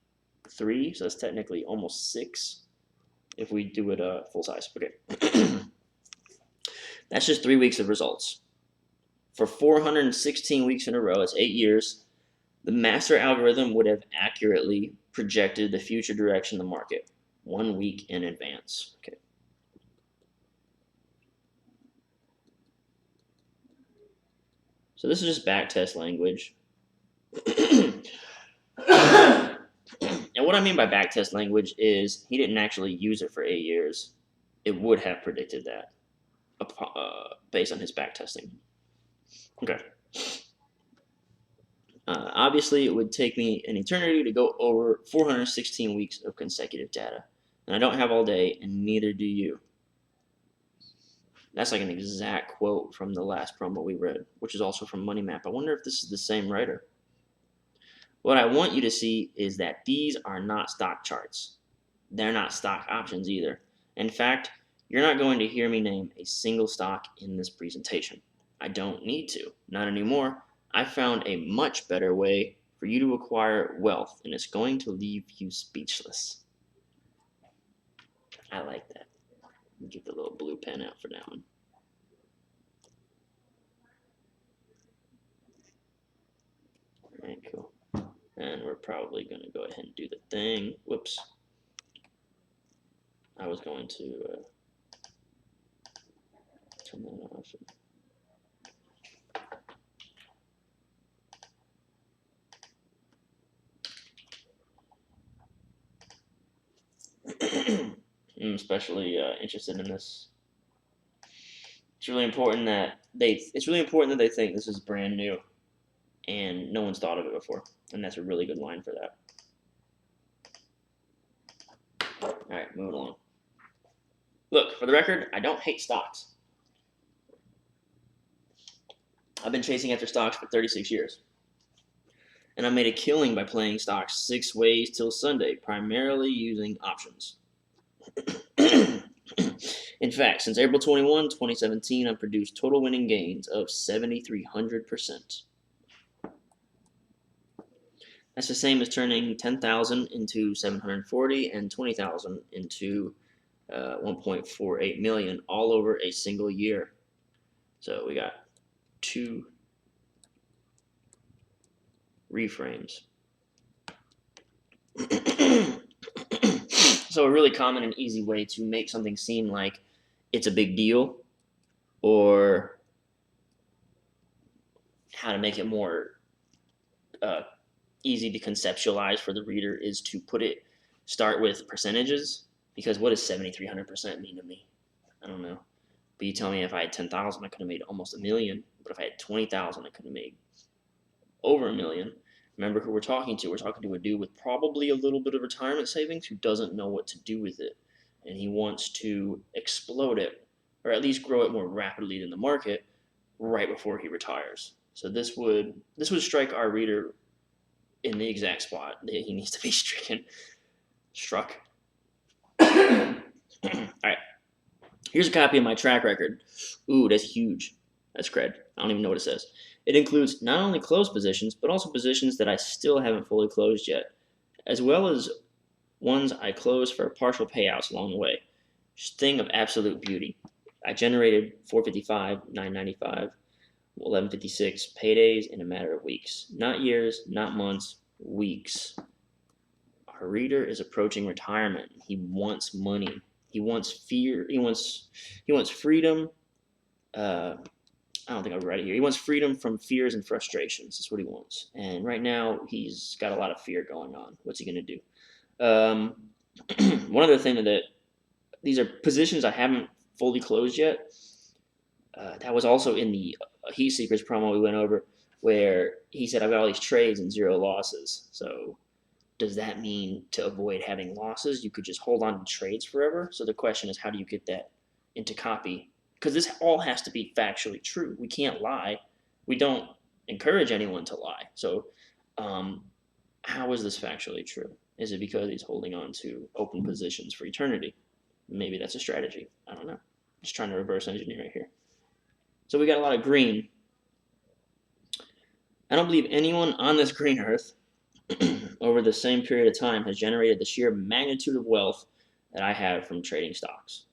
3, so that's technically almost 6 if we do it full size. Okay. That's just 3 weeks of results. For 416 weeks in a row, it's 8 years, the master algorithm would have accurately projected the future direction of the market 1 week in advance. Okay. So this is just backtest language. And what I mean by backtest language is he didn't actually use it for 8 years. It would have predicted that based on his backtesting. Okay. Obviously, it would take me an eternity to go over 416 weeks of consecutive data. And I don't have all day, and neither do you. That's like an exact quote from the last promo we read, which is also from Money Map. I wonder if this is the same writer. What I want you to see is that these are not stock charts. They're not stock options either. In fact, you're not going to hear me name a single stock in this presentation. I don't need to, not anymore. I found a much better way for you to acquire wealth, and it's going to leave you speechless. I like that. Get the little blue pen out for that one. All right, cool. And we're probably going to go ahead and do the thing. Whoops. I was going to turn that off. I'm especially interested in this. It's really important that they think this is brand new and no one's thought of it before, and that's a really good line for that. All right, moving along. Look, for the record, I don't hate stocks. I've been chasing after stocks for 36 years. And I made a killing by playing stocks 6 ways till Sunday, primarily using options. In fact, since April 21, 2017, I've produced total winning gains of 7,300%. That's the same as turning 10,000 into 740 and 20,000 into 1.48 million all over a single year. So we got 2 reframes. So a really common and easy way to make something seem like it's a big deal, or how to make it more easy to conceptualize for the reader, is to start with percentages, because what does 7,300% mean to me? I don't know. But you tell me if I had 10,000, I could have made almost $1 million. But if I had 20,000, I could have made over $1 million. Remember who we're talking to. We're talking to a dude with probably a little bit of retirement savings who doesn't know what to do with it. And he wants to explode it, or at least grow it more rapidly than the market right before he retires. So this would strike our reader in the exact spot that he needs to be struck. All right. Here's a copy of my track record. Ooh, that's huge. That's cred. I don't even know what it says. It includes not only closed positions, but also positions that I still haven't fully closed yet, as well as ones I closed for partial payouts along the way. Thing of absolute beauty. I generated 455, 995, 1156 paydays in a matter of weeks. Not years, not months, weeks. Our reader is approaching retirement. He wants money. He wants fear. He wants freedom I don't think I'll write it here. He wants freedom from fears and frustrations. That's what he wants. And right now, he's got a lot of fear going on. What's he going to do? One other thing that these are positions I haven't fully closed yet. That was also in the Heat Secrets promo we went over, where he said, I've got all these trades and 0 losses. So does that mean to avoid having losses, you could just hold on to trades forever? So the question is, how do you get that into copy? Because this all has to be factually true. We can't lie. We don't encourage anyone to lie. So how is this factually true? Is it because he's holding on to open positions for eternity? Maybe that's a strategy. I don't know. Just trying to reverse engineer it here. So we got a lot of green. I don't believe anyone on this green earth over the same period of time has generated the sheer magnitude of wealth that I have from trading stocks.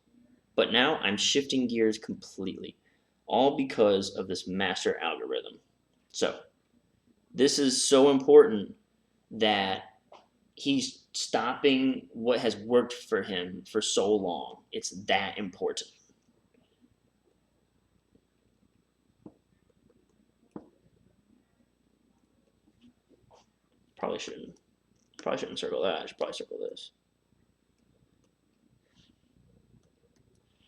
But now I'm shifting gears completely, all because of this master algorithm. So this is so important that he's stopping what has worked for him for so long. It's that important. Probably shouldn't circle that. I should probably circle this.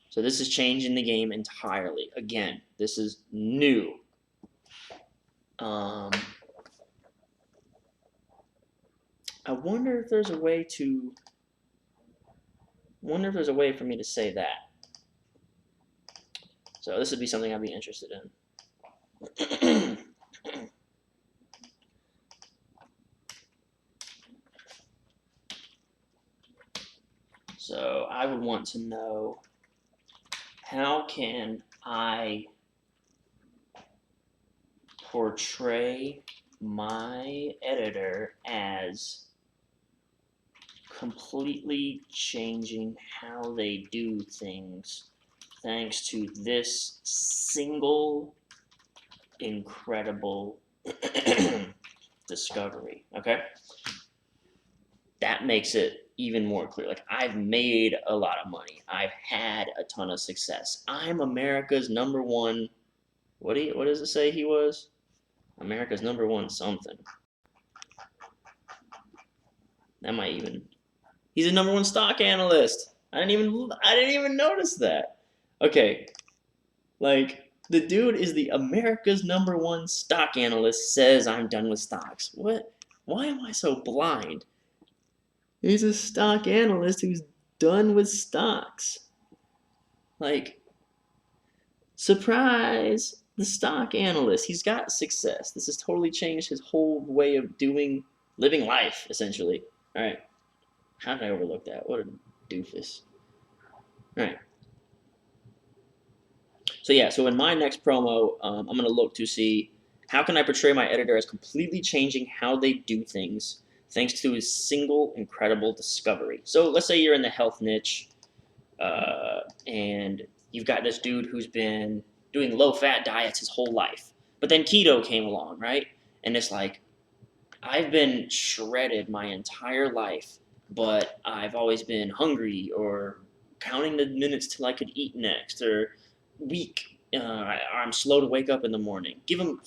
So this is changing the game entirely. Again, this is new. I wonder if there's a way for me to say that. So this would be something I'd be interested in. So I would want to know, how can I portray my editor as completely changing how they do things thanks to this single incredible discovery? Okay, that makes it even more clear. Like, I've made a lot of money. I've had a ton of success. I'm America's #1. What does it say he was? America's #1 something. That might even. He's a #1 stock analyst. I didn't even notice that. Okay, like, the dude is the America's #1 stock analyst. Says I'm done with stocks. What? Why am I so blind? He's a stock analyst who's done with stocks. Like, surprise, the stock analyst. He's got success. This has totally changed his whole way of living life, essentially. All right. How did I overlook that? What a doofus. All right. So yeah, so in my next promo, I'm going to look to see, how can I portray my editor as completely changing how they do things thanks to his single incredible discovery. So let's say you're in the health niche, and you've got this dude who's been doing low-fat diets his whole life. But then keto came along, right? And it's like, I've been shredded my entire life, but I've always been hungry, or counting the minutes till I could eat next, or weak. I'm slow to wake up in the morning. Give him,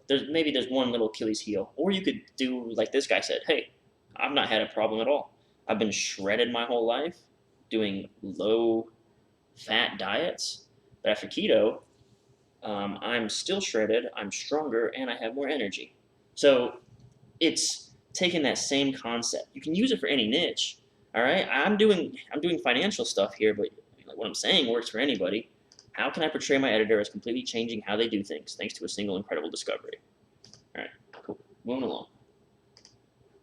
there's one little Achilles heel. Or you could do like this guy said, hey, I've not had a problem at all. I've been shredded my whole life doing low-fat diets, but after keto, I'm still shredded, I'm stronger, and I have more energy. So it's taking that same concept. You can use it for any niche. All right, I'm doing financial stuff here, but what I'm saying works for anybody. How can I portray my editor as completely changing how they do things thanks to a single incredible discovery? All right, cool. Moving along.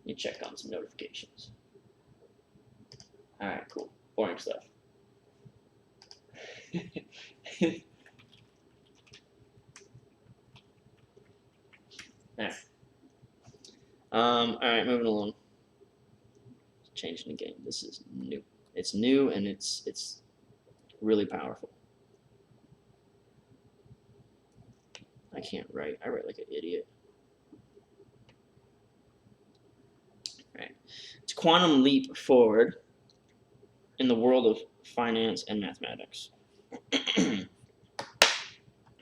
Let me check on some notifications. All right, cool. Boring stuff. All right, moving along. Changing the game. This is new. It's new, and it's really powerful. I can't write. I write like an idiot. All right. It's quantum leap forward in the world of finance and mathematics.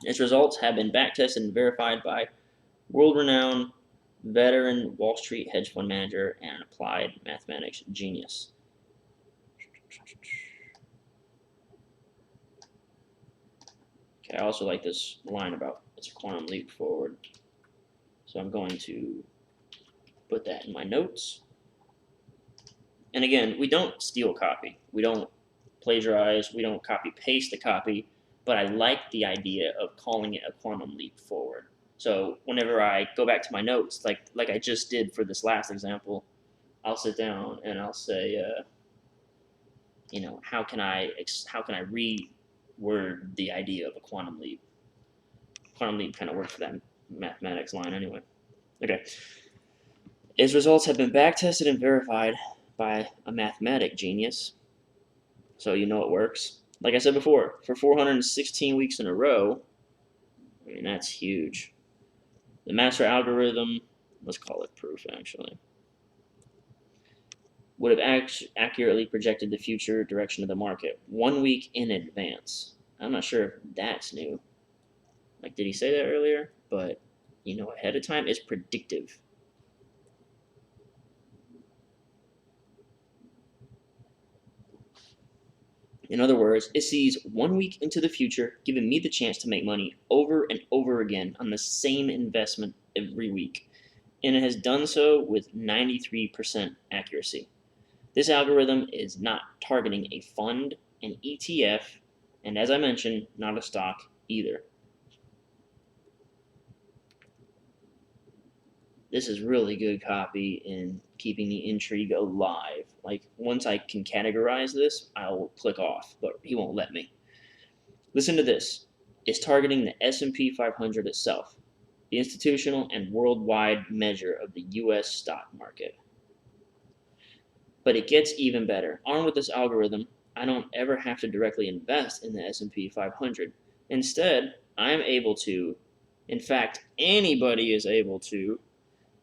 Its results have been backtested and verified by world-renowned veteran Wall Street hedge fund manager and an applied mathematics genius. Okay, I also like this line about it's a quantum leap forward. So I'm going to put that in my notes. And again, we don't steal copy. We don't plagiarize. We don't copy paste the copy. But I like the idea of calling it a quantum leap forward. So whenever I go back to my notes, like I just did for this last example, I'll sit down and I'll say, how can I reword the idea of a quantum leap? Quantum leap kind of worked for that mathematics line anyway. Okay. Its results have been backtested and verified by a mathematic genius. So you know it works. Like I said before, for 416 weeks in a row, I mean, that's huge. The master algorithm, let's call it proof actually, would have accurately projected the future direction of the market 1 week in advance. I'm not sure if that's new. Like, did he say that earlier? But, ahead of time is predictive. In other words, it sees 1 week into the future, giving me the chance to make money over and over again on the same investment every week. And it has done so with 93% accuracy. This algorithm is not targeting a fund, an ETF, and as I mentioned, not a stock either. This is really good copy in keeping the intrigue alive. Like, once I can categorize this, I'll click off, but he won't let me. Listen to this. It's targeting the S&P 500 itself, the institutional and worldwide measure of the U.S. stock market. But it gets even better. Armed with this algorithm, I don't ever have to directly invest in the S&P 500. Instead, I am able to, in fact, anybody is able to,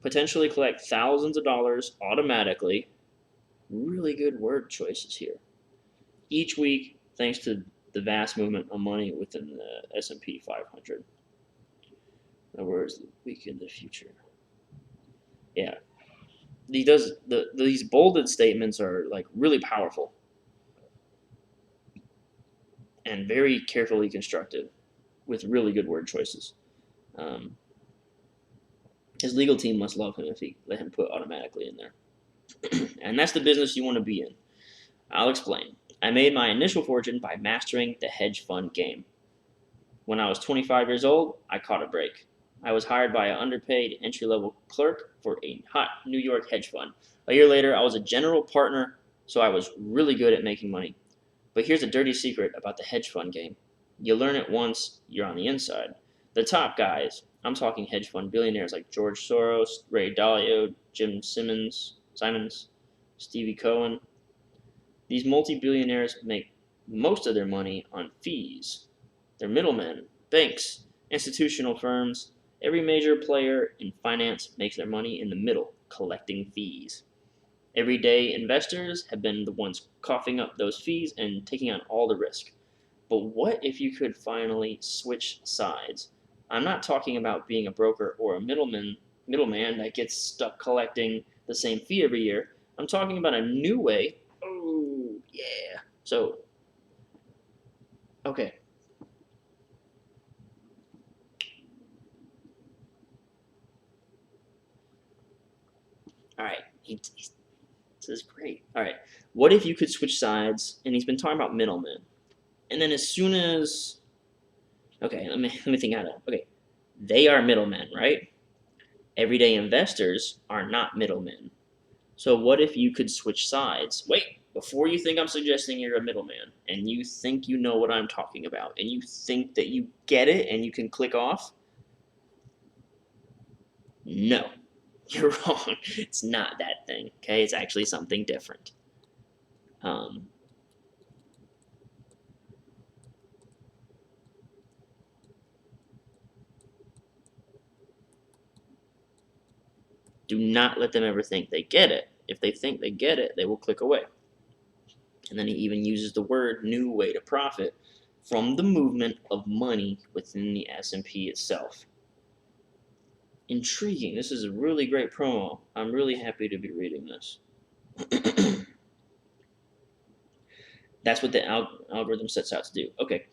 potentially collect thousands of dollars automatically. Really good word choices here. Each week, thanks to the vast movement of money within the S&P 500. In other words, the week in the future. Yeah. These bolded statements are like really powerful and very carefully constructed with really good word choices. His legal team must love him if he let him put automatically in there. And that's the business you want to be in. I'll explain. I made my initial fortune by mastering the hedge fund game. When I was 25 years old, I caught a break. I was hired by an underpaid entry-level clerk for a hot New York hedge fund. A year later, I was a general partner, so I was really good at making money. But here's a dirty secret about the hedge fund game. You learn it once you're on the inside. The top guys, I'm talking hedge fund billionaires like George Soros, Ray Dalio, Jim Simons, Stevie Cohen. These multi-billionaires make most of their money on fees. They're middlemen, banks, institutional firms. Every major player in finance makes their money in the middle, collecting fees. Everyday investors have been the ones coughing up those fees and taking on all the risk. But what if you could finally switch sides? I'm not talking about being a broker or a middleman that gets stuck collecting the same fee every year. I'm talking about a new way. Oh, yeah. So, okay. All right. This is great. All right. What if you could switch sides? And he's been talking about middlemen. And then as soon as, okay, let me think how to. Okay, they are middlemen, right? Everyday investors are not middlemen. So what if you could switch sides? Wait, before you think I'm suggesting you're a middleman, and you think you know what I'm talking about, and you think that you get it and you can click off, no, you're wrong. It's not that thing, okay? It's actually something different. Do not let them ever think they get it. If they think they get it, they will click away. And then he even uses the word new way to profit from the movement of money within the S&P itself. Intriguing. This is a really great promo. I'm really happy to be reading this. That's what the algorithm sets out to do. Okay,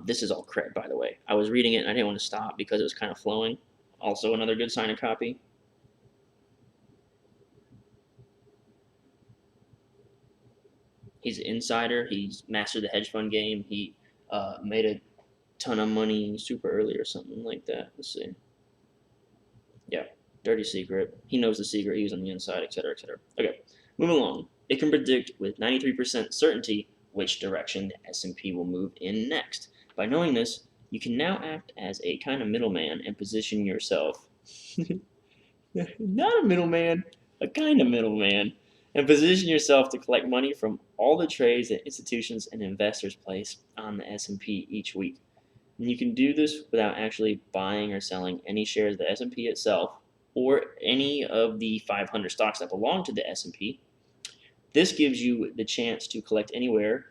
this is all cred, by the way. I was reading it and I didn't want to stop because it was kind of flowing. Also, another good sign of copy. He's an insider. He's mastered the hedge fund game. He made a ton of money super early or something like that. Let's see. Yeah, dirty secret. He knows the secret. He was on the inside, etc., etc. Okay, moving along. It can predict with 93% certainty which direction the S&P will move in next. By knowing this, you can now act as a kind of middleman and position yourself. Not a middleman, a kind of middleman, and position yourself to collect money from all the trades that institutions and investors place on the S&P each week. And you can do this without actually buying or selling any shares of the S&P itself or any of the 500 stocks that belong to the S&P. This gives you the chance to collect anywhere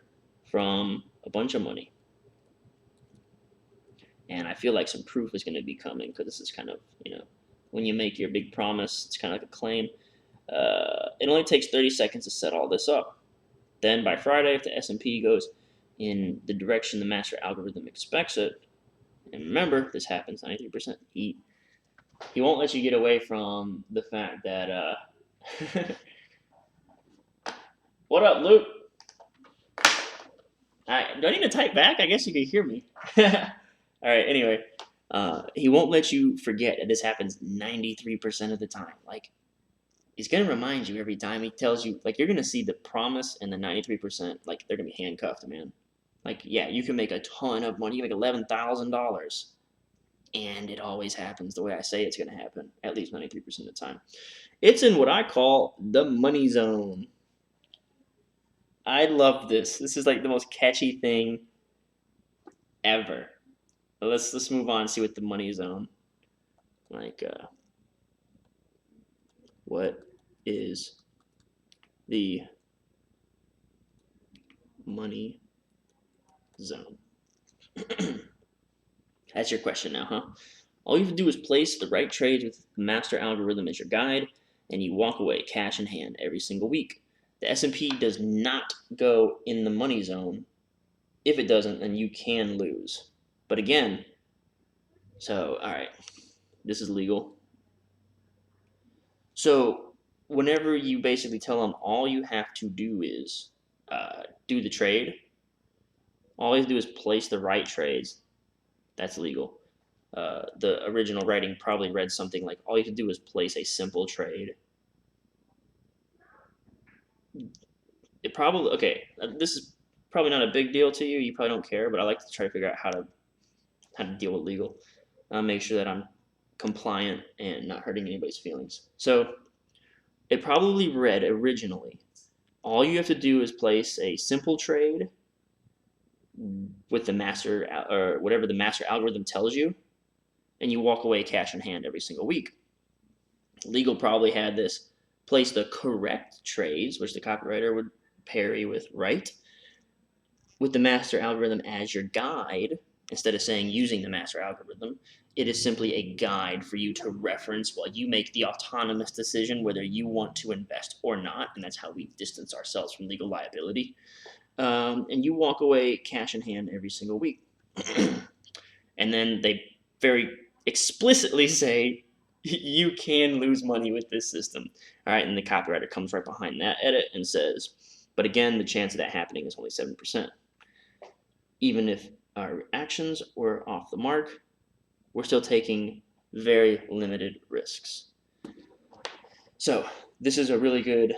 from a bunch of money. And I feel like some proof is going to be coming because this is kind of, when you make your big promise, it's kind of like a claim. It only takes 30 seconds to set all this up. Then by Friday, if the S&P goes in the direction the master algorithm expects it, and remember, this happens 93%, he won't let you get away from the fact that, what up, Luke? Do I need to type back? I guess you can hear me. All right, anyway, he won't let you forget that this happens 93% of the time. Like, he's going to remind you every time he tells you, like, you're going to see the promise and the 93%, like, they're going to be handcuffed, man. Like, yeah, you can make a ton of money. You make $11,000. And it always happens the way I say it's going to happen, at least 93% of the time. It's in what I call the money zone. I love this. This is like the most catchy thing ever. Let's move on and see what the money zone. Like, what is the money zone? That's your question now, huh? All you have to do is place the right trades with the master algorithm as your guide, and you walk away cash in hand every single week. The S&P does not go in the money zone. If it doesn't, then you can lose. But again, all right, this is legal. So whenever you basically tell them all you have to do is do the trade, all you have to do is place the right trades. That's legal. The original writing probably read something like, all you have to do is place a simple trade. It probably, okay, this is probably not a big deal to you. You probably don't care, but I like to try to figure out how to deal with legal. Make sure that I'm compliant and not hurting anybody's feelings. So it probably read originally, all you have to do is place a simple trade with the master, or whatever the master algorithm tells you, and you walk away cash in hand every single week. Legal probably had this, place the correct trades, which the copywriter would parry with right, with the master algorithm as your guide. Instead of saying using the master algorithm, it is simply a guide for you to reference while you make the autonomous decision whether you want to invest or not, and that's how we distance ourselves from legal liability. And you walk away cash in hand every single week. And then they very explicitly say you can lose money with this system. All right, and the copywriter comes right behind that edit and says, but again, the chance of that happening is only 7%. Even if our actions were off the mark, we're still taking very limited risks. So this is a really good,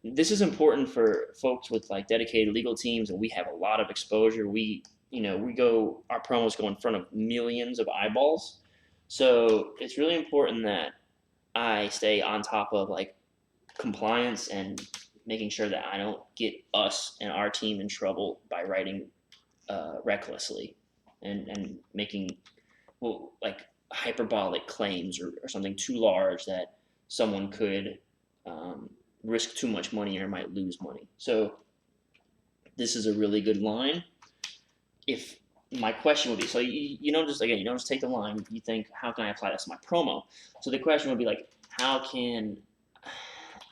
this is important for folks with like dedicated legal teams, and we have a lot of exposure. Our promos go in front of millions of eyeballs. So it's really important that I stay on top of like compliance and making sure that I don't get us and our team in trouble by writing recklessly and making like hyperbolic claims or something too large that someone could risk too much money or might lose money. So this is a really good line. if my question would be, so you don't just, again, you don't just take the line, you think, how can I apply this to my promo? So the question would be like, how can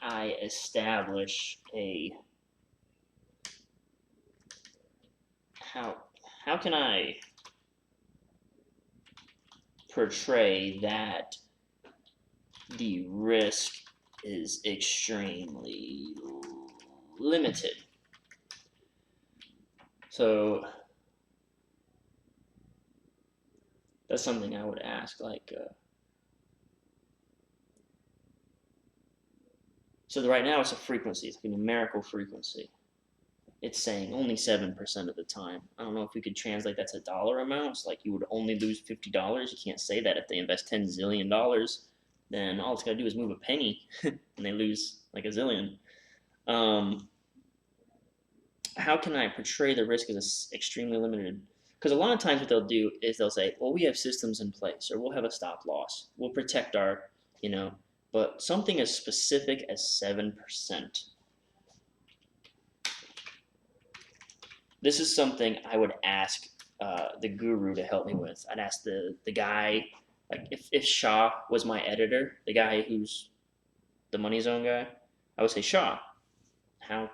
I establish a, how can I portray that the risk is extremely limited? So that's something I would ask, like, so right now it's a frequency, it's a numerical frequency. It's saying only 7% of the time. I don't know if we could translate that to dollar amounts, like you would only lose $50. You can't say that if they invest $10 zillion, then all it's got to do is move a penny and they lose like a zillion. How can I portray the risk as extremely limited? Because a lot of times what they'll do is they'll say, well, we have systems in place, or we'll have a stop loss. We'll protect our, but something as specific as 7%. This is something I would ask the guru to help me with. I'd ask the guy, like if Shah was my editor, the guy who's the Money Zone guy, I would say, Shah, how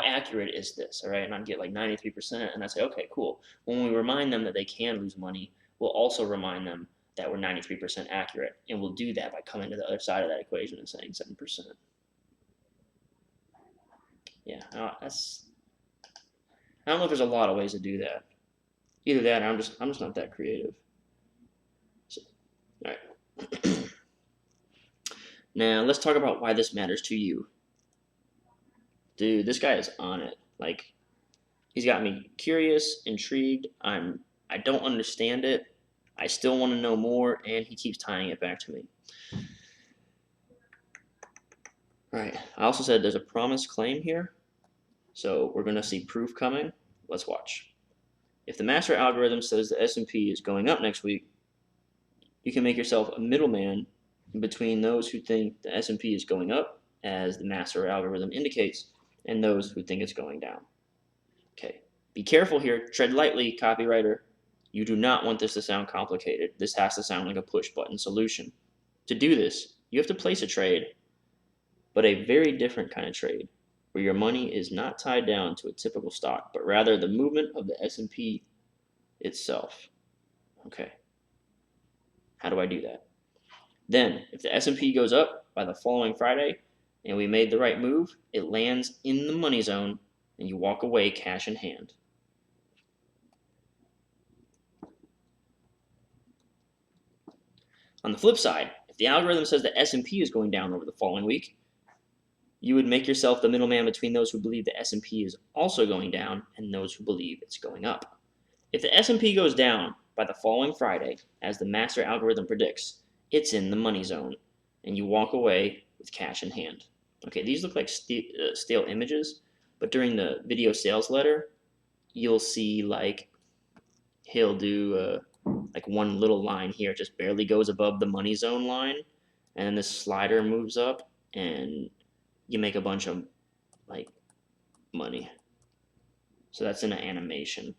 accurate is this? All right, and I'd get like 93%, and I'd say, okay, cool. When we remind them that they can lose money, we'll also remind them that we're 93% accurate, and we'll do that by coming to the other side of that equation and saying 7%. Yeah, I don't know if there's a lot of ways to do that. Either that, or I'm just not that creative. So, all right. Now let's talk about why this matters to you. Dude, this guy is on it. Like, he's got me curious, intrigued. I don't understand it. I still want to know more, and he keeps tying it back to me. All right. I also said there's a promise claim here, so we're going to see proof coming. Let's watch. If the master algorithm says the S&P is going up next week, you can make yourself a middleman between those who think the S&P is going up, as the master algorithm indicates, and those who think it's going down. Okay, be careful here. Tread lightly, copywriter. You do not want this to sound complicated. This has to sound like a push-button solution. To do this, you have to place a trade, but a very different kind of trade, where your money is not tied down to a typical stock, but rather the movement of the S&P itself. Okay, how do I do that? Then, if the S&P goes up by the following Friday, and we made the right move, it lands in the money zone, and you walk away cash in hand. On the flip side, if the algorithm says the S&P is going down over the following week, you would make yourself the middleman between those who believe the S&P is also going down and those who believe it's going up. If the S&P goes down by the following Friday, as the master algorithm predicts, it's in the money zone, and you walk away with cash in hand. Okay, these look like stale images, but during the video sales letter, you'll see like he'll do like one little line here, it just barely goes above the money zone line, and then this slider moves up, and you make a bunch of like money. So that's in an animation,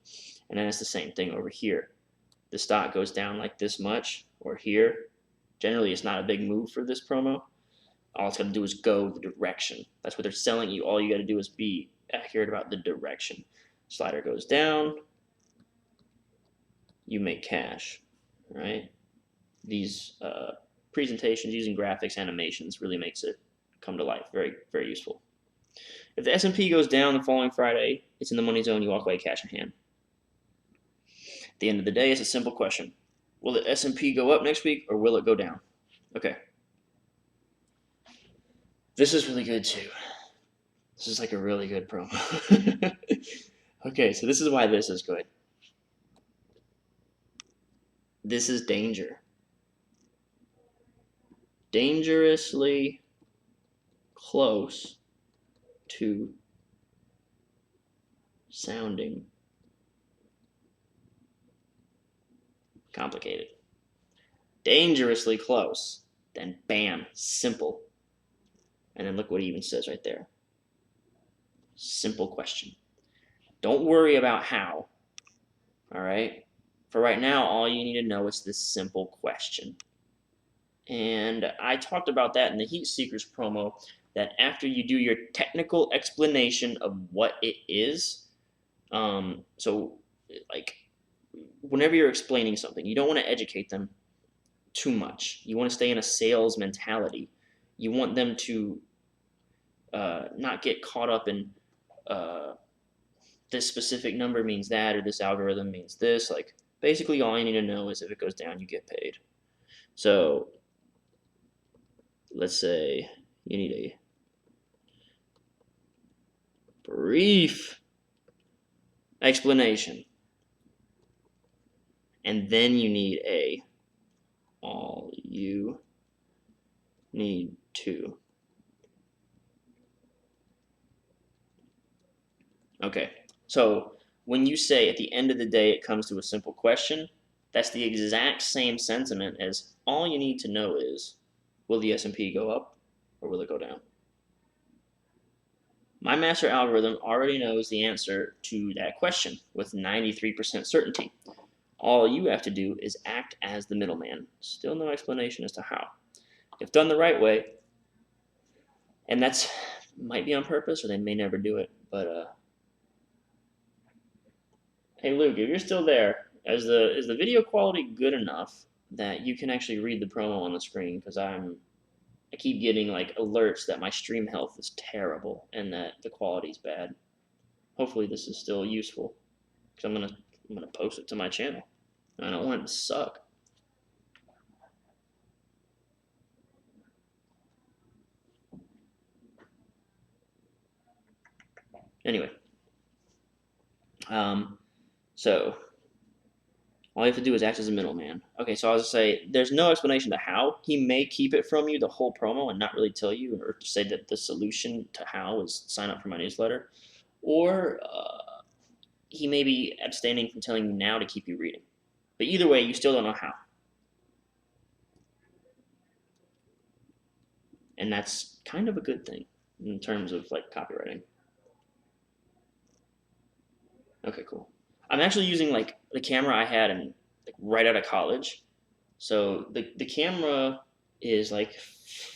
and then it's the same thing over here. The stock goes down like this much, or here. Generally, it's not a big move for this promo. All it's got to do is go the direction. That's what they're selling you. All you got to do is be accurate about the direction. Slider goes down, you make cash, right? These presentations using graphics, animations really makes it come to life. Very, very useful. If the S&P goes down the following Friday, it's in the money zone, you walk away cash in hand. At the end of the day, it's a simple question. Will the S&P go up next week, or will it go down? Okay. This is really good too. This is like a really good promo. Okay, so this is why this is good. This is danger. Dangerously close to sounding complicated. Dangerously close. Then bam, simple. And then look what he even says right there. Simple question. Don't worry about how. All right. For right now, all you need to know is this simple question. And I talked about that in the Heat Seekers promo, that after you do your technical explanation of what it is, so like whenever you're explaining something, you don't want to educate them too much. You want to stay in a sales mentality. You want them to not get caught up in this specific number means that, or this algorithm means this. Like basically, all you need to know is if it goes down, you get paid. So let's say you need a brief explanation, and then you need a all you need to. Okay, so when you say at the end of the day it comes to a simple question, that's the exact same sentiment as all you need to know is, will the S&P go up or will it go down? My master algorithm already knows the answer to that question with 93% certainty. All you have to do is act as the middleman. Still no explanation as to how. If done the right way, and that's might be on purpose or they may never do it, but hey Luke, if you're still there, is the video quality good enough that you can actually read the promo on the screen? Because I keep getting like alerts that my stream health is terrible and that the quality's bad. Hopefully this is still useful because I'm gonna post it to my channel. I don't want it to suck. Anyway, so all you have to do is act as a middleman. Okay, so I was gonna say there's no explanation to how. He may keep it from you the whole promo and not really tell you, or say that the solution to how is sign up for my newsletter, or he may be abstaining from telling you now to keep you reading. But either way, you still don't know how. And that's kind of a good thing in terms of like copywriting. Okay, cool. I'm actually using like the camera I had in like right out of college. So the camera is like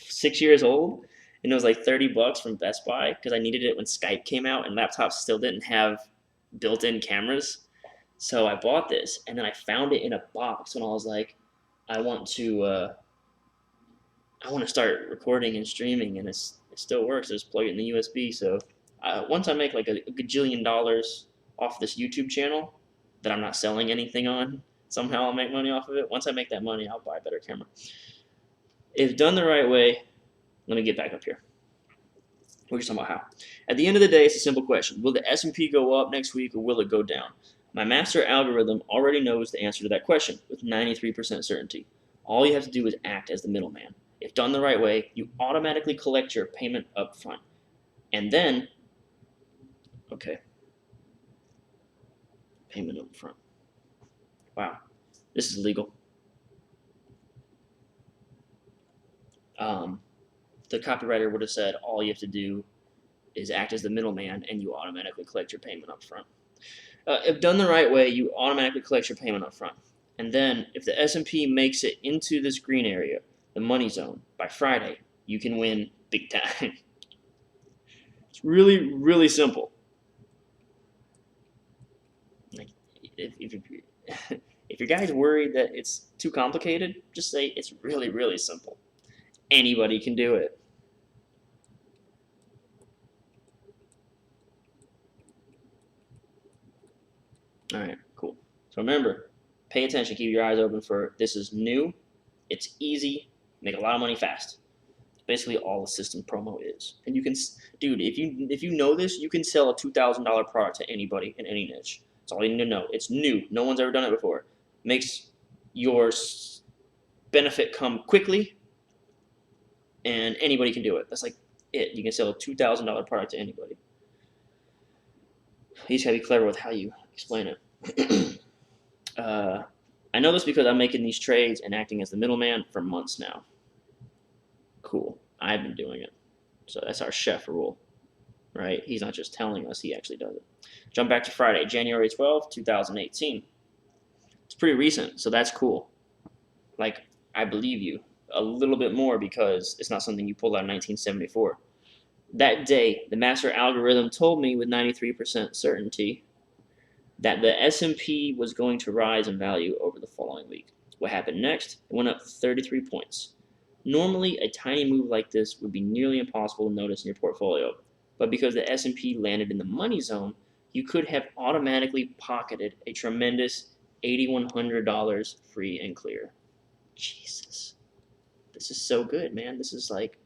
6 years old, and it was like $30 from Best Buy because I needed it when Skype came out and laptops still didn't have built-in cameras. So I bought this, and then I found it in a box when I was like, I want to start recording and streaming, and it still works. I just plug it in the USB. So once I make like a gajillion dollars off this YouTube channel that I'm not selling anything on, somehow I'll make money off of it. Once I make that money, I'll buy a better camera. If done the right way, let me get back up here. We're just talking about how. At the end of the day, it's a simple question. Will the S&P go up next week or will it go down? My master algorithm already knows the answer to that question with 93% certainty. All you have to do is act as the middleman. If done the right way, you automatically collect your payment up front. And then, okay, payment up front. Wow, this is legal. The copywriter would have said all you have to do is act as the middleman and you automatically collect your payment up front. If done the right way, you automatically collect your payment up front. And then if the S&P makes it into this green area, the money zone, by Friday, you can win big time. It's really, really simple. Like, if your guy's worried that it's too complicated, just say it's really, really simple. Anybody can do it. All right, cool. So remember, pay attention, keep your eyes open for this is new, it's easy, make a lot of money fast. It's basically all the system promo is. And you can, dude, if you know this, you can sell a $2,000 product to anybody in any niche. That's all you need to know. It's new. No one's ever done it before. Makes your benefit come quickly, and anybody can do it. That's like it. You can sell a $2,000 product to anybody. You just gotta be clever with how you explain it. I know this because I'm making these trades and acting as the middleman for months now. Cool. I've been doing it. So that's our chef rule, right? He's not just telling us, he actually does it. Jump back to Friday, January 12th, 2018. It's pretty recent, so that's cool. Like, I believe you a little bit more because it's not something you pulled out in 1974. That day, the master algorithm told me with 93% certainty that the S&P was going to rise in value over the following week. What happened next? It went up 33 points. Normally, a tiny move like this would be nearly impossible to notice in your portfolio, but because the S&P landed in the money zone, you could have automatically pocketed a tremendous $8,100 free and clear. Jesus. This is so good, man. This is like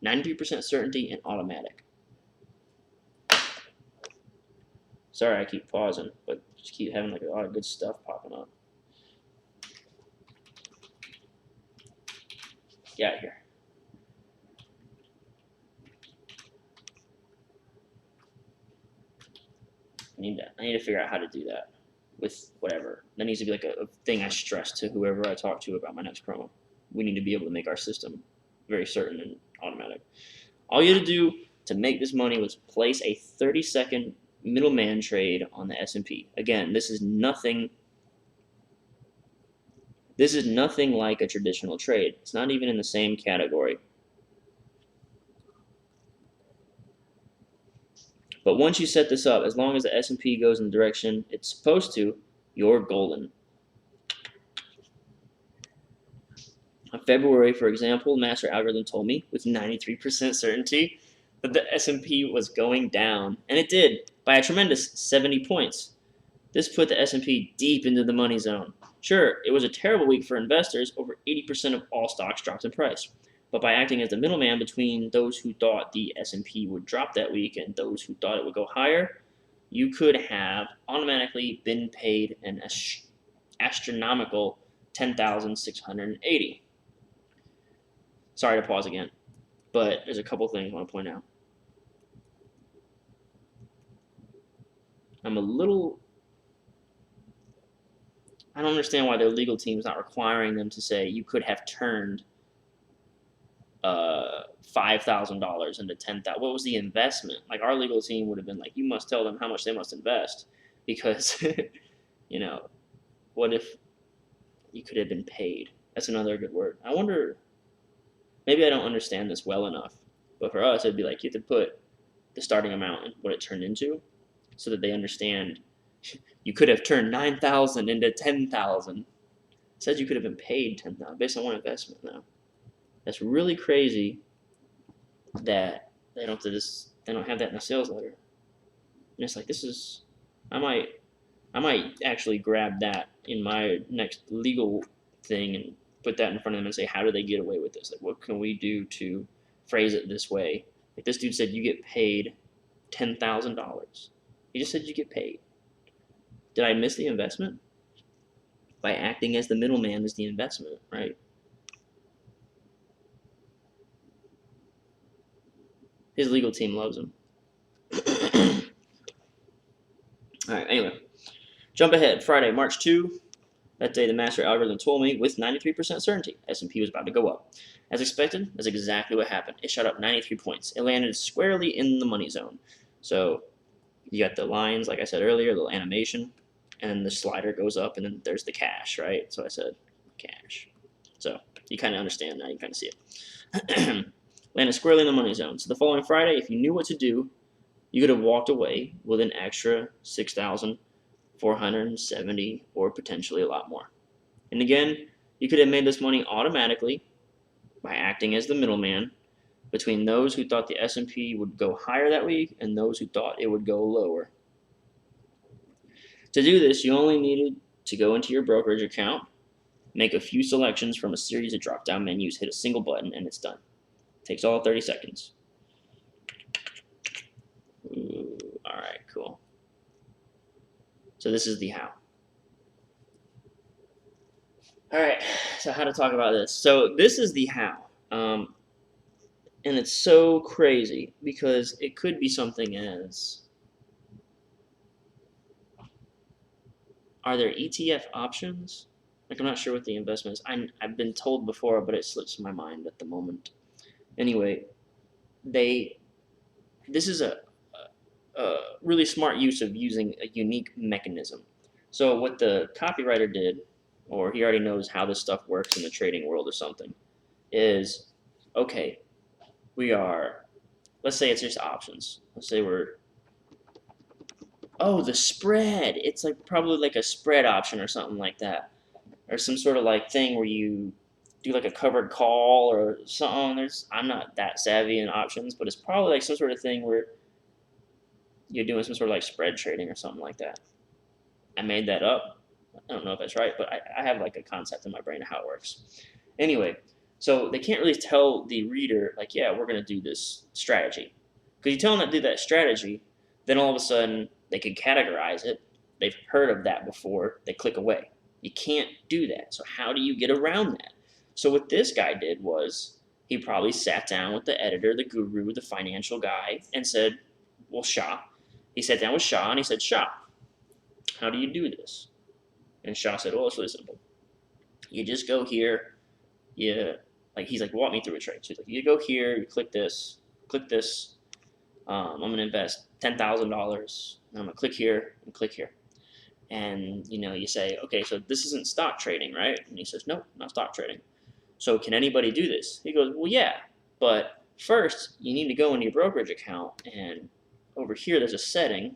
93% certainty and automatic. Sorry I keep pausing, but just keep having like a lot of good stuff popping up. Get out of here. I need to figure out how to do that with whatever. That needs to be like a thing I stress to whoever I talk to about my next promo. We need to be able to make our system very certain and automatic. All you had to do to make this money was place a 30-second middleman trade on the S&P. Again, this is nothing like a traditional trade. It's not even in the same category. But once you set this up, as long as the S&P goes in the direction it's supposed to, you're golden. On February, for example, the master algorithm told me with 93% certainty that the S&P was going down, and it did by a tremendous 70 points. This put the S&P deep into the money zone. Sure, it was a terrible week for investors. Over 80% of all stocks dropped in price. But by acting as the middleman between those who thought the S&P would drop that week and those who thought it would go higher, you could have automatically been paid an astronomical $10,680. Sorry to pause again, but there's a couple things I want to point out. I don't understand why their legal team is not requiring them to say you could have turned $5,000 into $10,000. What was the investment? Like, our legal team would have been like, you must tell them how much they must invest, because you know, what if you could have been paid? That's another good word. I wonder, maybe I don't understand this well enough, but for us, it'd be like you have to put the starting amount and what it turned into, so that they understand you could have turned 9,000 into 10,000. It says you could have been paid 10,000 based on one investment now. That's really crazy that they don't have that in the sales letter. And it's like, I might actually grab that in my next legal thing and put that in front of them and say, how do they get away with this? Like, what can we do to phrase it this way? Like, this dude said you get paid $10,000. He just said you get paid. Did I miss the investment? By acting as the middleman is the investment, right? His legal team loves him. All right, anyway. Jump ahead. Friday, March 2. That day, the master algorithm told me with 93% certainty S&P was about to go up. As expected, that's exactly what happened. It shot up 93 points. It landed squarely in the money zone. So you got the lines, like I said earlier, the animation, and then the slider goes up, and then there's the cash, right? So I said cash. So you kind of understand now. You kind of see it. Landed squarely in the money zone. So the following Friday, if you knew what to do, you could have walked away with an extra $6,470 or potentially a lot more. And again, you could have made this money automatically by acting as the middleman between those who thought the S&P would go higher that week and those who thought it would go lower. To do this, you only needed to go into your brokerage account, make a few selections from a series of drop-down menus, hit a single button, and it's done. Takes all 30 seconds. Ooh, all right, cool. So this is the how. All right, so how to talk about this. So this is the how. And it's so crazy because it could be something as, are there ETF options? Like, I'm not sure what the investment is. I've been told before, but it slips my mind at the moment. Anyway, this is a really smart use of using a unique mechanism. So what the copywriter did, or he already knows how this stuff works in the trading world or something, is, okay, let's say it's just options. Let's say oh, the spread. It's like probably like a spread option or something like that. Or some sort of like thing where you do like a covered call or something. I'm not that savvy in options, but it's probably like some sort of thing where you're doing some sort of like spread trading or something like that. I made that up. I don't know if that's right, but I have like a concept in my brain of how it works. Anyway, so they can't really tell the reader, like, yeah, we're going to do this strategy. Because you tell them to do that strategy, then all of a sudden they can categorize it. They've heard of that before. They click away. You can't do that. So how do you get around that? So what this guy did was he probably sat down with the editor, the guru, the financial guy, and said, well, Shah. He sat down with Shah and he said, Shah, how do you do this? And Shah said, well, it's really simple. You just go here, he's like, walk me through a trade. So he's like, you go here, you click this, I'm going to invest $10,000. I'm going to click here and click here. And, you say, okay, so this isn't stock trading, right? And he says, nope, not stock trading. So can anybody do this? He goes, well, yeah, but first you need to go into your brokerage account, and over here there's a setting.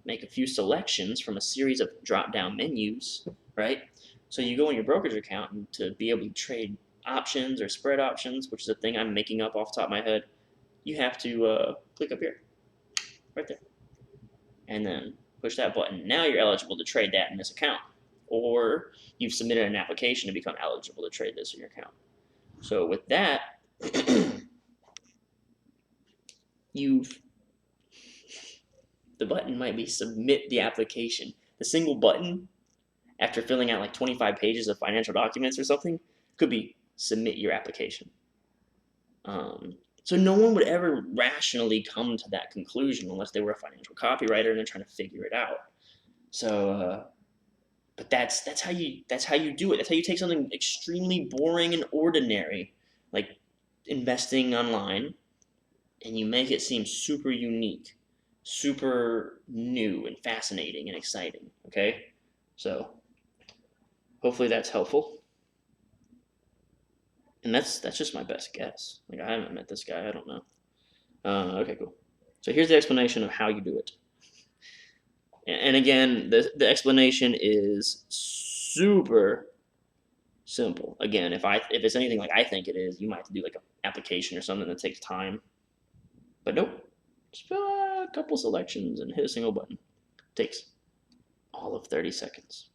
Make a few selections from a series of drop-down menus, right? So you go in your brokerage account, and to be able to trade options or spread options, which is a thing I'm making up off the top of my head, you have to click up here, right there, and then push that button. Now you're eligible to trade that in this account, or you've submitted an application to become eligible to trade this in your account. So with that, the button might be submit the application. The single button, after filling out like 25 pages of financial documents or something, could be submit your application. So no one would ever rationally come to that conclusion unless they were a financial copywriter and they're trying to figure it out. So, but that's how you do it. That's how you take something extremely boring and ordinary, like investing online, and you make it seem super unique, super new and fascinating and exciting. Okay, so hopefully that's helpful. And that's just my best guess. Like, I haven't met this guy. I don't know. Okay, cool. So here's the explanation of how you do it. And again, the explanation is super simple. Again, if it's anything like I think it is, you might have to do like an application or something that takes time. But nope. Just fill out a couple selections and hit a single button. It takes all of 30 seconds.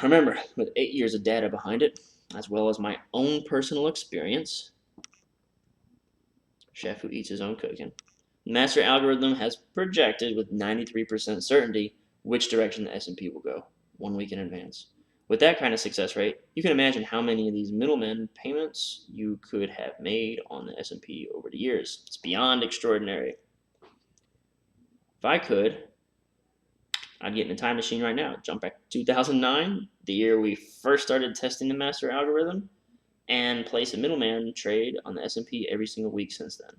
Remember, with 8 years of data behind it, as well as my own personal experience, chef who eats his own cooking, the master algorithm has projected with 93% certainty which direction the S&P will go 1 week in advance. With that kind of success rate, you can imagine how many of these middlemen payments you could have made on the S&P over the years. It's beyond extraordinary. If I could, I'd get in a time machine right now, jump back to 2009, the year we first started testing the master algorithm, and place a middleman trade on the S&P every single week since then.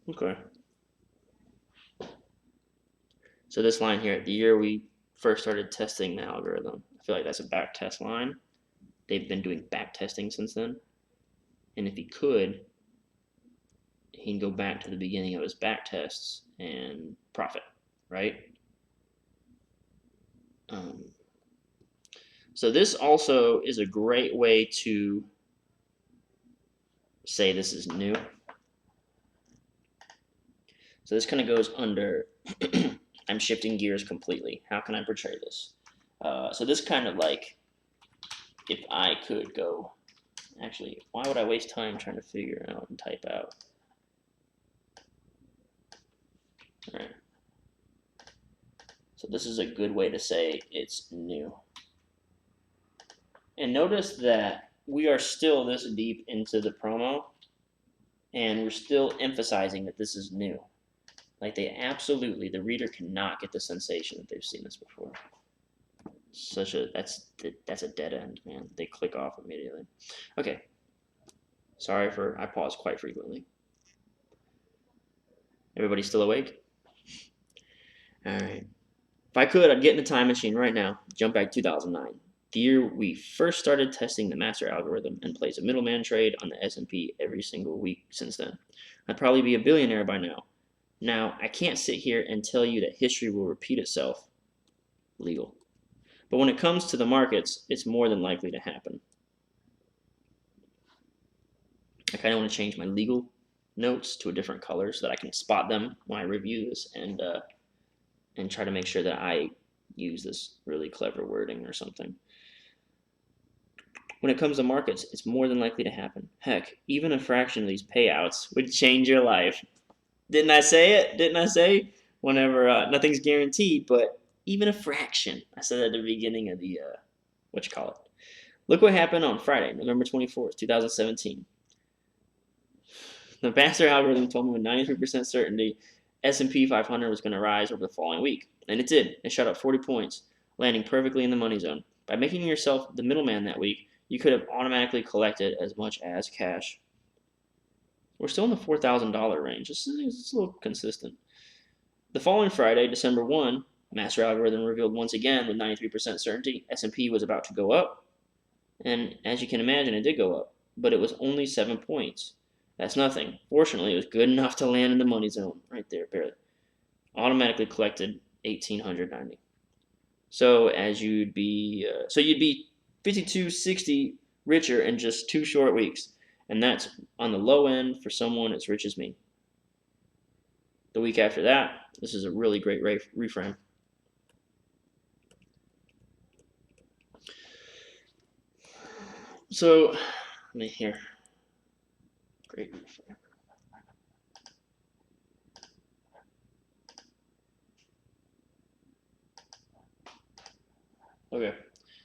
Okay. So this line here, the year we first started testing the algorithm, I feel like that's a back test line. They've been doing back testing since then. And if he could, he can go back to the beginning of his back tests and profit, right? So this also is a great way to say this is new. So this kind of goes under, I'm shifting gears completely. How can I portray this? So this kind of like, if I could go, actually, why would I waste time trying to figure out and type out? All right. So this is a good way to say it's new. And notice that we are still this deep into the promo, and we're still emphasizing that this is new. Like the reader cannot get the sensation that they've seen this before. That's a dead end, man. They click off immediately. Okay. Sorry for I pause quite frequently. Everybody still awake? All right. If I could, I'd get in a time machine right now, jump back 2009, the year we first started testing the master algorithm and place a middleman trade on the S&P every single week since then. I'd probably be a billionaire by now. Now, I can't sit here and tell you that history will repeat itself. Legal. But when it comes to the markets, it's more than likely to happen. I kind of want to change my legal notes to a different color so that I can spot them when I review this and try to make sure that I use this really clever wording or something. When it comes to markets, it's more than likely to happen. Heck, even a fraction of these payouts would change your life. Didn't I say it? Didn't I say? Whenever nothing's guaranteed, but even a fraction. I said that at the beginning of the Look what happened on Friday, November 24th, 2017. The master algorithm told me with 93% certainty S&P 500 was going to rise over the following week, and it did. It shot up 40 points, landing perfectly in the money zone. By making yourself the middleman that week, you could have automatically collected as much as cash. We're still in the $4,000 range. This is a little consistent. The following Friday, December 1, master algorithm revealed once again with 93% certainty S&P was about to go up, and as you can imagine, it did go up, but it was only 7 points. That's nothing. Fortunately, it was good enough to land in the money zone right there, barely. Automatically collected $1,890. So you'd be 5260 richer in just 2 short weeks, and that's on the low end for someone as rich as me. The week after that, this is a really great reframe. So, let me here. Great reframe. Okay,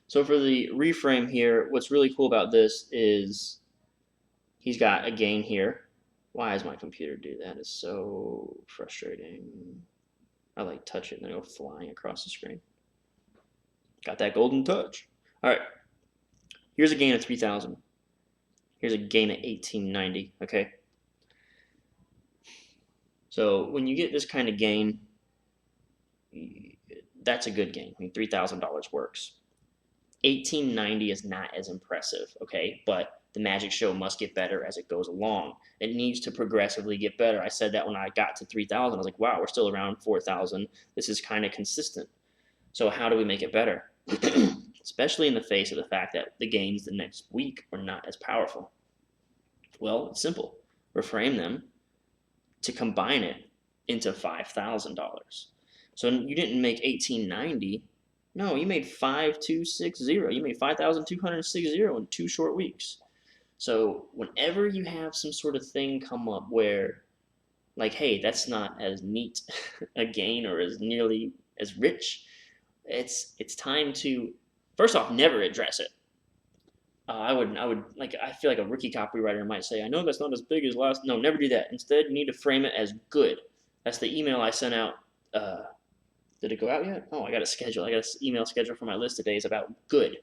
so for the reframe here, what's really cool about this is he's got a gain here. Why does my computer do that? It's so frustrating. I like touch it and then go flying across the screen. Got that golden touch. All right, here's a gain of 3,000. Here's a gain of 1,890, okay? So when you get this kind of gain, that's a good gain. I mean, $3,000 works. 1,890 is not as impressive, okay? But the magic show must get better as it goes along. It needs to progressively get better. I said that when I got to 3,000. I was like, wow, we're still around 4,000. This is kind of consistent. So how do we make it better? Especially in the face of the fact that the gains the next week are not as powerful. Well, it's simple. Reframe them to combine it into $5,000. So you didn't make 1,890. No, you made 5,260. You made 5,260 in 2 short weeks. So whenever you have some sort of thing come up where, like, hey, that's not as neat a gain or as nearly as rich, it's time to, first off, never address it. I feel like a rookie copywriter might say, I know that's not as big as last. No, never do that. Instead, you need to frame it as good. That's the email I sent out. Did it go out yet? Oh, I got a schedule. I got an email schedule for my list today is about good.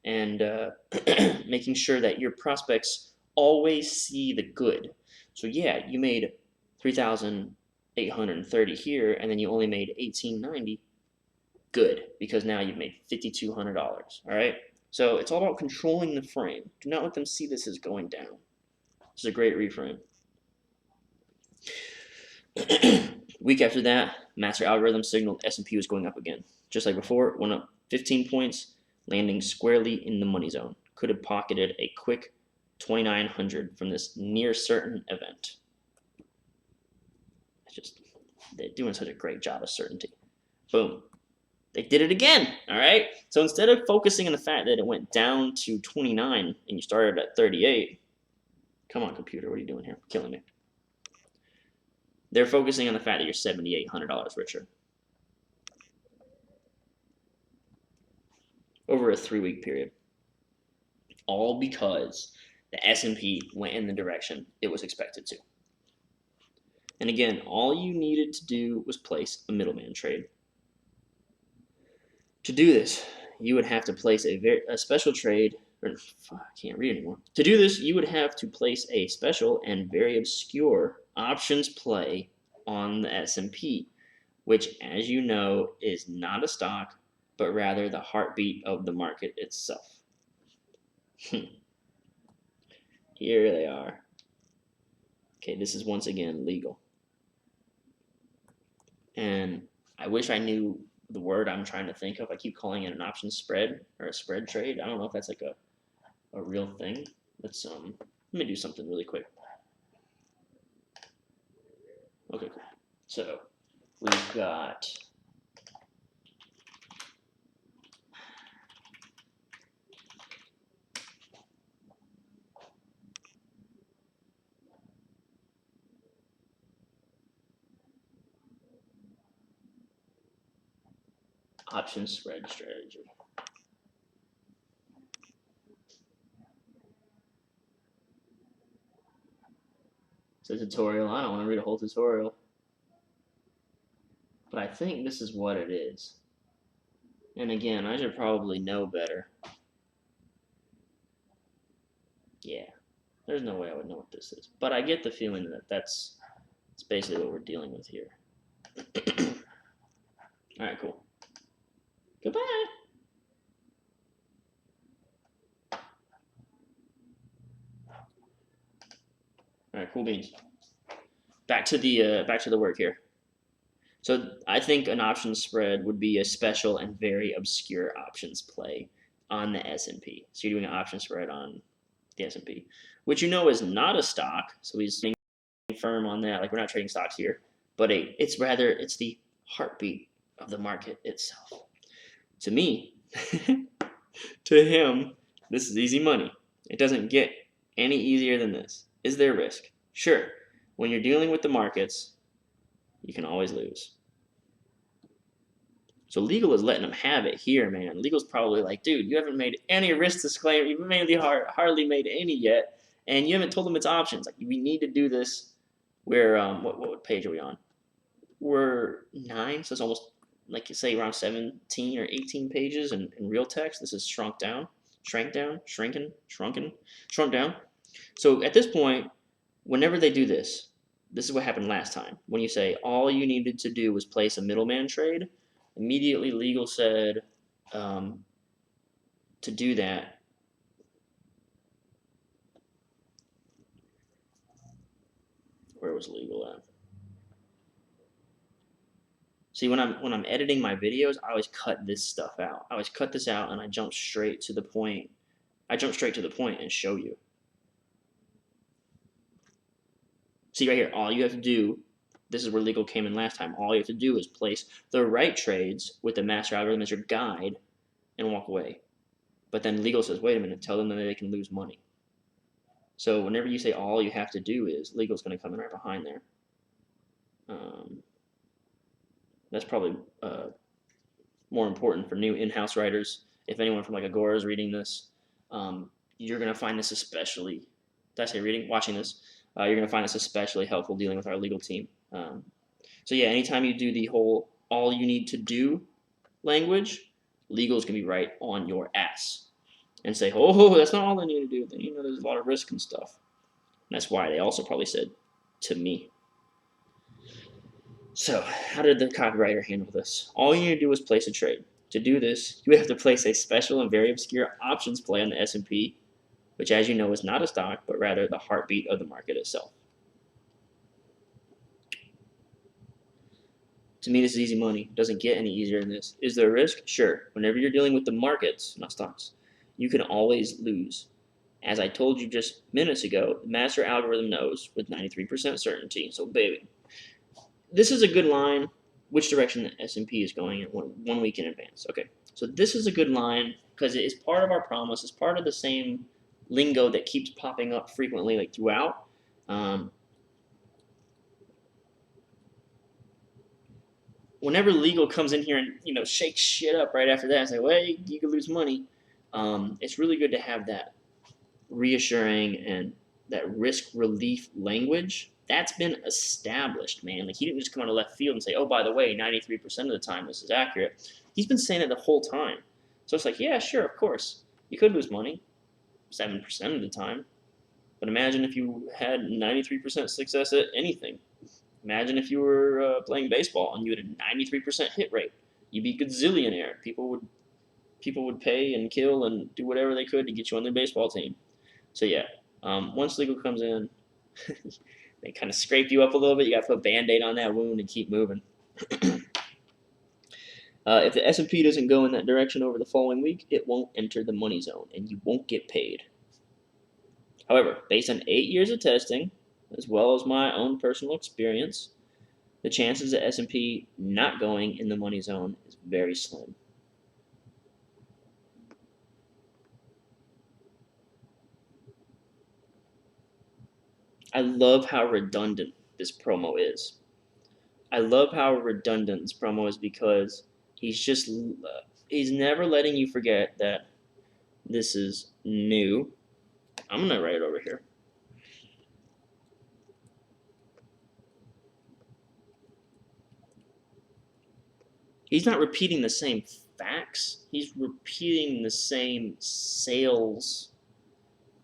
And making sure that your prospects always see the good. So yeah, you made 3,830 here, and then you only made 1,890. Good, because now you've made $5,200. All right. So it's all about controlling the frame. Do not let them see this as going down. This is a great reframe. Week after that, master algorithm signaled S&P was going up again. Just like before, it went up 15 points, landing squarely in the money zone. Could have pocketed a quick 2,900 from this near certain event. They're doing such a great job of certainty. Boom. They did it again, all right? So instead of focusing on the fact that it went down to 29 and you started at 38, come on, computer, what are you doing here? Killing me. They're focusing on the fact that you're $7,800 richer. Over a 3-week period. All because the S&P went in the direction it was expected to. And again, all you needed to do was place a middleman trade. To do this, you would have to place a special trade, or I can't read anymore. To do this, you would have to place a special and very obscure options play on the S&P, which, as you know, is not a stock, but rather the heartbeat of the market itself. Here they are. Okay, this is once again legal. And I wish I knew the word I'm trying to think of. I keep calling it an option spread or a spread trade. I don't know if that's like a real thing. Let's let me do something really quick. Okay, cool. So we've got option spread strategy. It's a tutorial. I don't want to read a whole tutorial. But I think this is what it is. And again, I should probably know better. Yeah, there's no way I would know what this is. But I get the feeling that that's basically what we're dealing with here. All right, cool. Goodbye. All right, cool beans. Back to the work here. So I think an option spread would be a special and very obscure options play on the S&P. So you're doing an option spread on the S&P, which you know is not a stock. So he's staying firm on that. Like, we're not trading stocks here, but it's the heartbeat of the market itself. To me, to him, this is easy money. It doesn't get any easier than this. Is there risk? Sure. When you're dealing with the markets, you can always lose. So legal is letting them have it here, man. Legal's probably like, dude, you haven't made any risk disclaimer. You've hardly made any yet, and you haven't told them it's options. Like, we need to do this. We're what page are we on? We're 9, so it's almost like you say around 17 or 18 pages in real text. This is shrunk down. So at this point, whenever they do this, this is what happened last time. When you say all you needed to do was place a middleman trade, immediately legal said to do that. Where was legal at? See, when I'm editing my videos, I always cut this stuff out. I always cut this out and I jump straight to the point. And show you. See right here, all you have to do, this is where legal came in last time, all you have to do is place the right trades with the master algorithm as your guide and walk away. But then legal says, wait a minute, tell them that they can lose money. So whenever you say all you have to do is, legal's going to come in right behind there. That's probably more important for new in-house writers. If anyone from like Agora is reading this, you're going to find this especially, did I say reading? Watching this. You're going to find this especially helpful dealing with our legal team. So yeah, anytime you do the whole all you need to do language, legal is going to be right on your ass and say, oh, that's not all they need to do. You know, there's a lot of risk and stuff. And that's why they also probably said to me. So how did the copywriter handle this? All you need to do is place a trade. To do this, you have to place a special and very obscure options play on the S&P, which, as you know, is not a stock, but rather the heartbeat of the market itself. To me, this is easy money. It doesn't get any easier than this. Is there a risk? Sure. Whenever you're dealing with the markets, not stocks, you can always lose. As I told you just minutes ago, the master algorithm knows with 93% certainty. So, baby, this is a good line, which direction the S&P is going in 1 week in advance. Okay, so this is a good line because it is part of our promise. It's part of the same lingo that keeps popping up frequently, like throughout. Whenever legal comes in here and shakes shit up right after that and say, well, you could lose money, it's really good to have that reassuring and that risk relief language. That's been established, man. Like, he didn't just come out of left field and say, oh, by the way, 93% of the time this is accurate. He's been saying it the whole time. So it's like, yeah, sure, of course. You could lose money 7% of the time. But imagine if you had 93% success at anything. Imagine if you were playing baseball and you had a 93% hit rate. You'd be a gazillionaire. People would pay and kill and do whatever they could to get you on their baseball team. So yeah, once legal comes in, they kind of scrape you up a little bit. You got to put a Band-Aid on that wound and keep moving. If the S&P doesn't go in that direction over the following week, it won't enter the money zone, and you won't get paid. However, based on 8 years of testing, as well as my own personal experience, the chances of S&P not going in the money zone is very slim. I love how redundant this promo is. I love how redundant this promo is because he's never letting you forget that this is new. I'm going to write it over here. He's not repeating the same facts. He's repeating the same sales,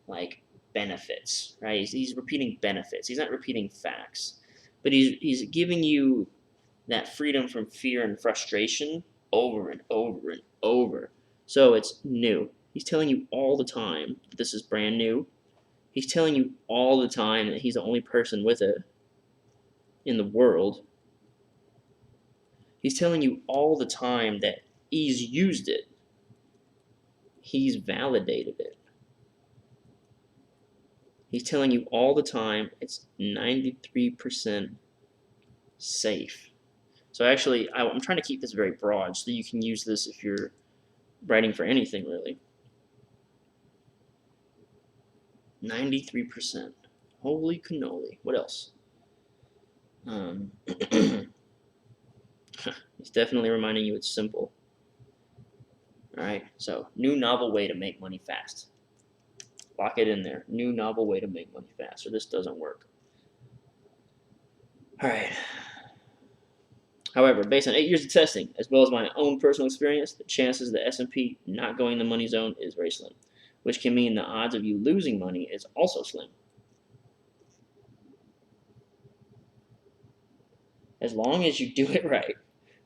like, benefits, right? He's repeating benefits. He's not repeating facts. But he's giving you that freedom from fear and frustration over and over and over. So it's new. He's telling you all the time that this is brand new. He's telling you all the time that he's the only person with it in the world. He's telling you all the time that he's used it. He's validated it. He's telling you all the time it's 93% safe. So actually, I'm trying to keep this very broad so that you can use this if you're writing for anything, really. 93%. Holy cannoli. What else? He's definitely reminding you it's simple. Alright, so new novel way to make money fast. Lock it in there. New novel way to make money fast, or this doesn't work. Alright. However, based on 8 years of testing, as well as my own personal experience, the chances of the S&P not going in the money zone is very slim, which can mean the odds of you losing money is also slim. As long as you do it right.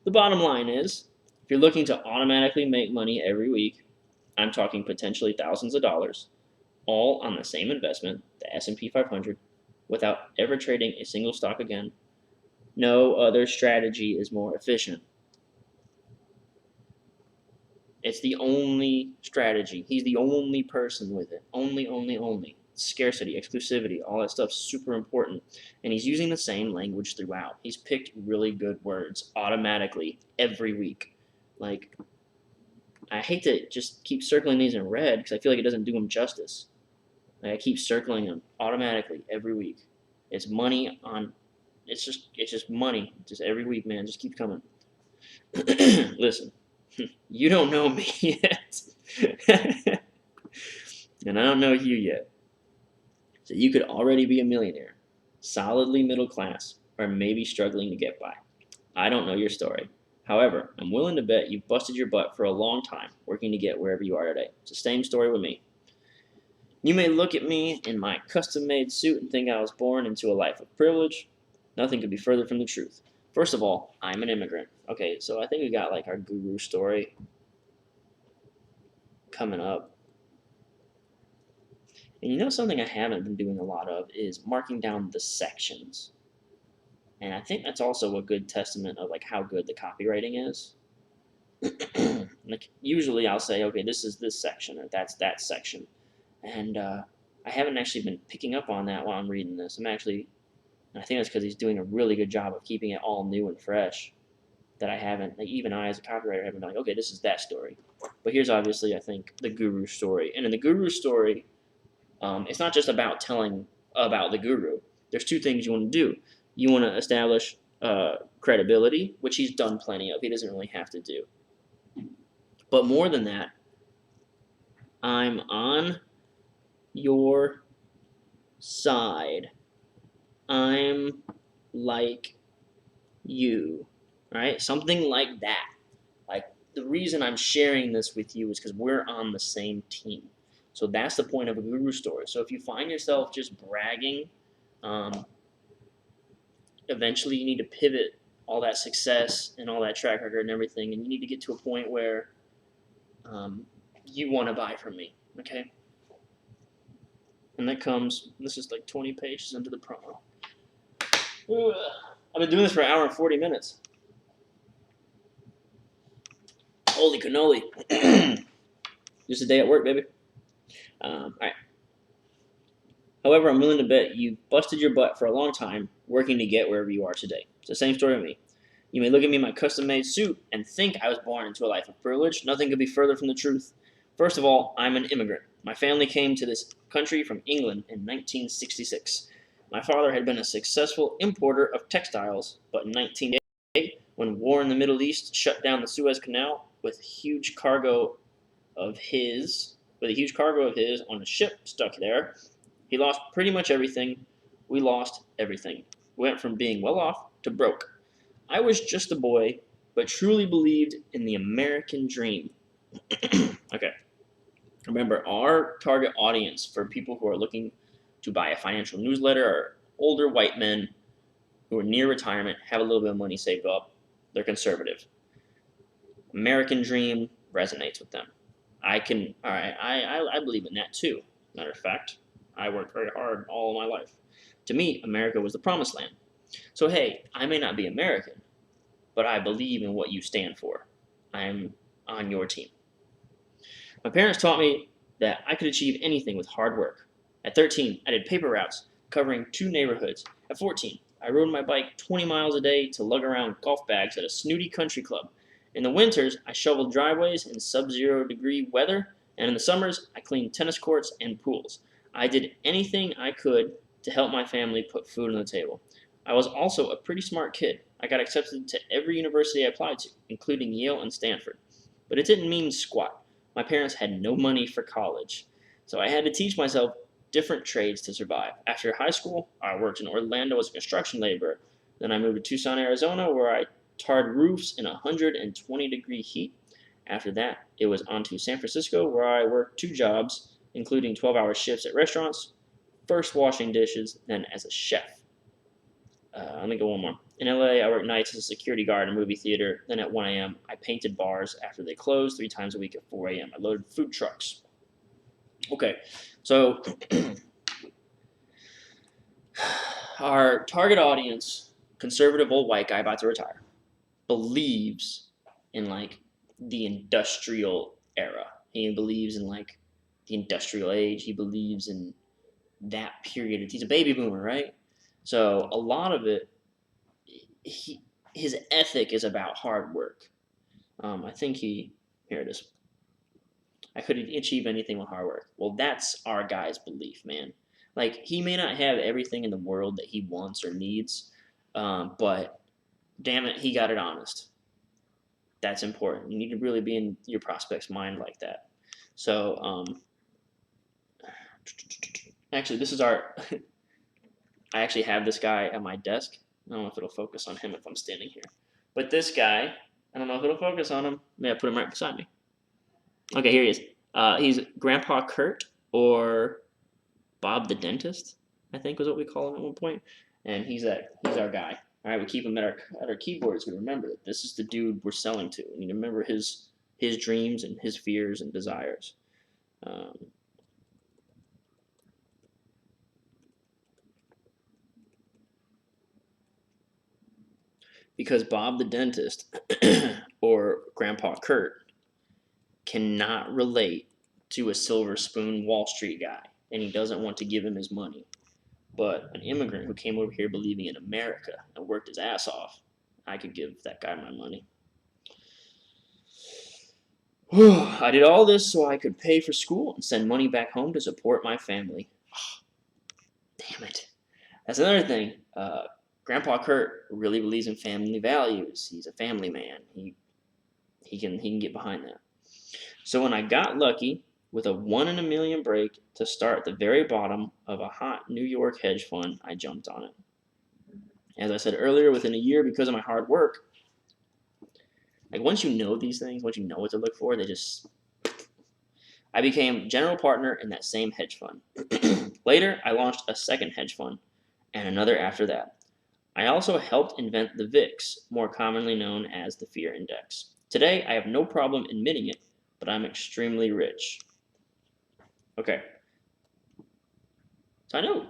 The bottom line is, if you're looking to automatically make money every week, I'm talking potentially thousands of dollars, all on the same investment, the S&P 500, without ever trading a single stock again, no other strategy is more efficient. It's the only strategy. He's the only person with it. Only. Scarcity, exclusivity, all that stuff's super important. And he's using the same language throughout. He's picked really good words automatically every week. Like, I hate to just keep circling these in red because I feel like it doesn't do him justice. Like, I keep circling them automatically every week. It's money on. It's just money. Just every week, man. Just keep coming. Listen, you don't know me yet, and I don't know you yet. So you could already be a millionaire, solidly middle class, or maybe struggling to get by. I don't know your story. However, I'm willing to bet you've busted your butt for a long time working to get wherever you are today. It's the same story with me. You may look at me in my custom-made suit and think I was born into a life of privilege. Nothing could be further from the truth. First of all, I'm an immigrant. Okay, so I think we got like our guru story coming up. And you know something I haven't been doing a lot of is marking down the sections. And I think that's also a good testament of like how good the copywriting is. Like usually I'll say, okay, this is this section or that's that section. And I haven't actually been picking up on that while I'm reading this. I think that's because he's doing a really good job of keeping it all new and fresh. That I haven't, like even I as a copywriter haven't been like, okay, this is that story. But here's obviously, I think, the guru story. And in the guru story, it's not just about telling about the guru. There's two things you want to do. You want to establish credibility, which he's done plenty of. He doesn't really have to do. But more than that, I'm on your side. I'm like you. Right? Something like that. Like the reason I'm sharing this with you is because we're on the same team. So that's the point of a guru story. So if you find yourself just bragging, eventually you need to pivot all that success and all that track record and everything, and you need to get to a point where you want to buy from me, okay? And that comes, this is like 20 pages into the promo. Ugh. I've been doing this for an hour and 40 minutes. Holy cannoli. Just a day at work, baby. All right. However, I'm willing to bet you busted your butt for a long time working to get wherever you are today. It's the same story with me. You may look at me in my custom-made suit and think I was born into a life of privilege. Nothing could be further from the truth. First of all, I'm an immigrant. My family came to this country from England in 1966. My father had been a successful importer of textiles, but in 1988, when war in the Middle East shut down the Suez Canal with a huge cargo of his on a ship stuck there, he lost pretty much everything. We lost everything. We went from being well off to broke. I was just a boy, but truly believed in the American dream. Okay. Remember, our target audience for people who are looking to buy a financial newsletter are older white men who are near retirement, have a little bit of money saved up. They're conservative. American dream resonates with them. I believe in that too. Matter of fact, I worked very hard all of my life. To me, America was the promised land. So hey, I may not be American, but I believe in what you stand for. I'm on your team. My parents taught me that I could achieve anything with hard work. At 13, I did paper routes covering 2 neighborhoods. At 14, I rode my bike 20 miles a day to lug around golf bags at a snooty country club. In the winters, I shoveled driveways in sub-zero degree weather, and in the summers, I cleaned tennis courts and pools. I did anything I could to help my family put food on the table. I was also a pretty smart kid. I got accepted to every university I applied to, including Yale and Stanford. But it didn't mean squat. My parents had no money for college, so I had to teach myself different trades to survive. After high school, I worked in Orlando as a construction laborer. Then I moved to Tucson, Arizona, where I tarred roofs in 120-degree heat. After that, it was on to San Francisco, where I worked 2 jobs, including 12-hour shifts at restaurants, first washing dishes, then as a chef. Let me go one more. In LA, I worked nights as a security guard in a movie theater. Then at 1 a.m., I painted bars after they closed 3 times a week at 4 a.m. I loaded food trucks. Okay, so our target audience, conservative old white guy about to retire, believes in like the industrial era. He believes in like the industrial age. He believes in that period. He's a baby boomer, right? So a lot of it, his ethic is about hard work. I think here it is. I could achieve anything with hard work. Well, that's our guy's belief, man. Like, he may not have everything in the world that he wants or needs, but damn it, he got it honest. That's important. You need to really be in your prospect's mind like that. So, actually, this is our... I actually have this guy at my desk. I don't know if it'll focus on him if I'm standing here. But this guy, I don't know if it'll focus on him. Maybe I put him right beside me. Okay, here he is. He's Grandpa Kurt, or Bob the Dentist, I think was what we call him at one point. And he's our guy. All right, we keep him at our keyboards. We remember that this is the dude we're selling to. We need to remember his dreams and his fears and desires. Because Bob the Dentist, or Grandpa Kurt, cannot relate to a silver spoon Wall Street guy, and he doesn't want to give him his money. But an immigrant who came over here believing in America and worked his ass off, I could give that guy my money. I did all this so I could pay for school and send money back home to support my family. Damn it. That's another thing. Grandpa Kurt really believes in family values. He's a family man. He can get behind that. So when I got lucky with a 1 in a million break to start at the very bottom of a hot New York hedge fund, I jumped on it. As I said earlier, within a year, because of my hard work, Like once you know these things, once you know what to look for, I became general partner in that same hedge fund. Later, I launched a second hedge fund and another after that. I also helped invent the VIX, more commonly known as the Fear Index. Today, I have no problem admitting it, but I'm extremely rich. Okay. So I know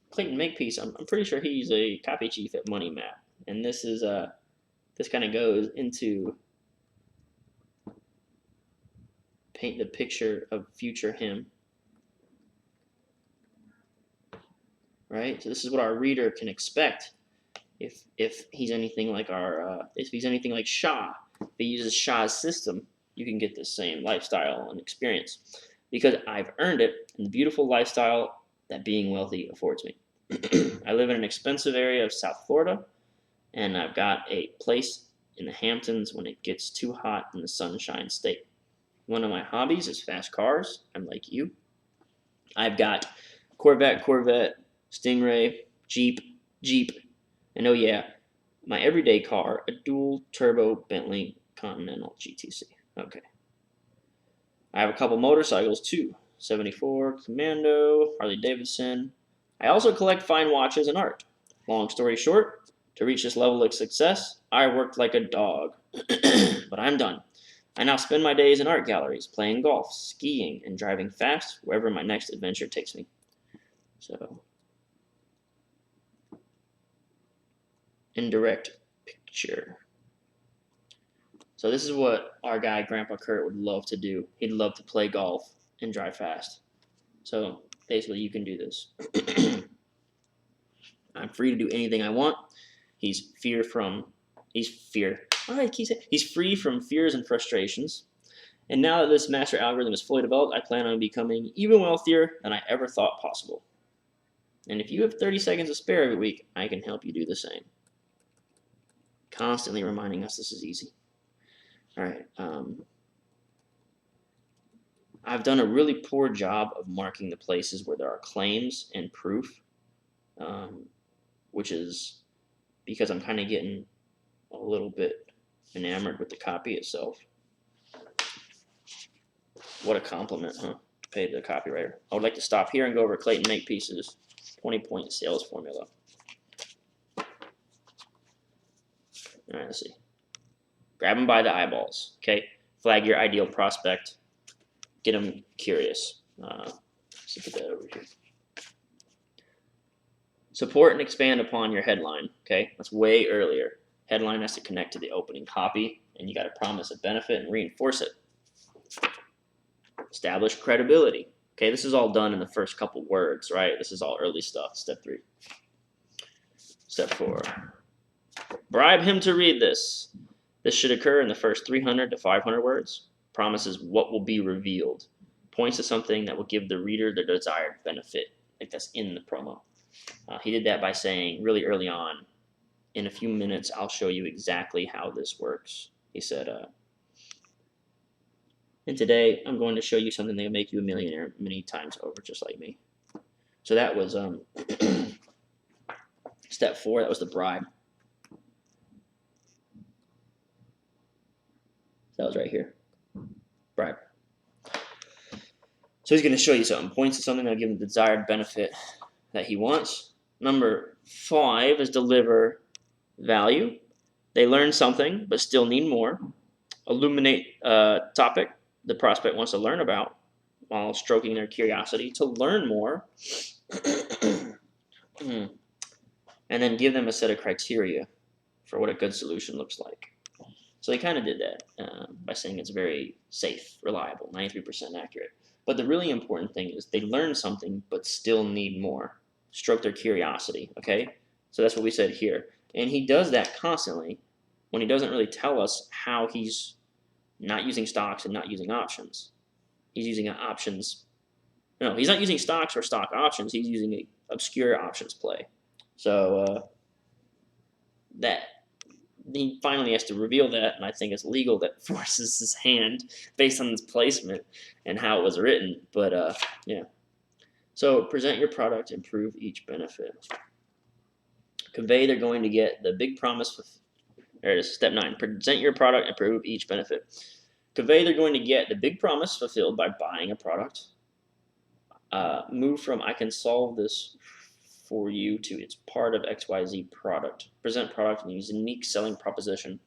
Clayton Makepeace, I'm pretty sure he's a copy chief at Money Map. And this kind of goes into paint the picture of future him. Right? So this is what our reader can expect if he's anything like if he's anything like Shah. If he uses Shah's system, you can get the same lifestyle and experience because I've earned it in the beautiful lifestyle that being wealthy affords me. I live in an expensive area of South Florida, and I've got a place in the Hamptons when it gets too hot in the Sunshine State. One of my hobbies is fast cars. I'm like you. I've got Corvette, Stingray, Jeep, and oh yeah, my everyday car, a dual turbo Bentley Continental GTC. Okay. I have a couple motorcycles too. 74 Commando, Harley Davidson. I also collect fine watches and art. Long story short, to reach this level of success, I worked like a dog. But I'm done. I now spend my days in art galleries, playing golf, skiing, and driving fast wherever my next adventure takes me. So, indirect picture. So this is what our guy, Grandpa Kurt, would love to do. He'd love to play golf and drive fast. So basically, you can do this. I'm free to do anything I want. He's free from fears and frustrations. And now that this master algorithm is fully developed, I plan on becoming even wealthier than I ever thought possible. And if you have 30 seconds to spare every week, I can help you do the same. Constantly reminding us this is easy. All right. I've done a really poor job of marking the places where there are claims and proof, which is because I'm kind of getting a little bit enamored with the copy itself. What a compliment, huh? To pay the copywriter. I would like to stop here and go over Clayton Makepeace's 20-point sales formula. All right, let's see. Grab them by the eyeballs, okay? Flag your ideal prospect. Get them curious. Let's put that over here. Support and expand upon your headline, okay? That's way earlier. Headline has to connect to the opening copy, and you got to promise a benefit and reinforce it. Establish credibility. Okay, this is all done in the first couple words, right? This is all early stuff. Step 3. Step 4. Bribe him to read this. This should occur in the first 300 to 500 words. Promises what will be revealed. Points to something that will give the reader the desired benefit. Like that's in the promo. He did that by saying really early on, in a few minutes, I'll show you exactly how this works. He said, and today I'm going to show you something that will make you a millionaire many times over, just like me. So that was step 4. That was the bribe. That was right here. Bribe. So he's going to show you something. Points to something that will give him the desired benefit that he wants. Number 5 is deliver value. They learn something but still need more. Illuminate a topic the prospect wants to learn about while stroking their curiosity to learn more. And then give them a set of criteria for what a good solution looks like. So they kind of did that by saying it's very safe, reliable, 93% accurate. But the really important thing is they learn something but still need more. Stroke their curiosity, okay? So that's what we said here. And he does that constantly when he doesn't really tell us how he's not using stocks and not using options. He's using options. No, he's not using stocks or stock options. He's using an obscure options play. So that he finally has to reveal that, and I think it's legal that forces his hand based on this placement and how it was written. But yeah. So present your product, improve each benefit. Convey they're going to get the big promise There it is, step 9. Present your product and prove each benefit. Convey they're going to get the big promise fulfilled by buying a product. Move from I can solve this for you to it's part of XYZ product. Present product and use unique selling proposition,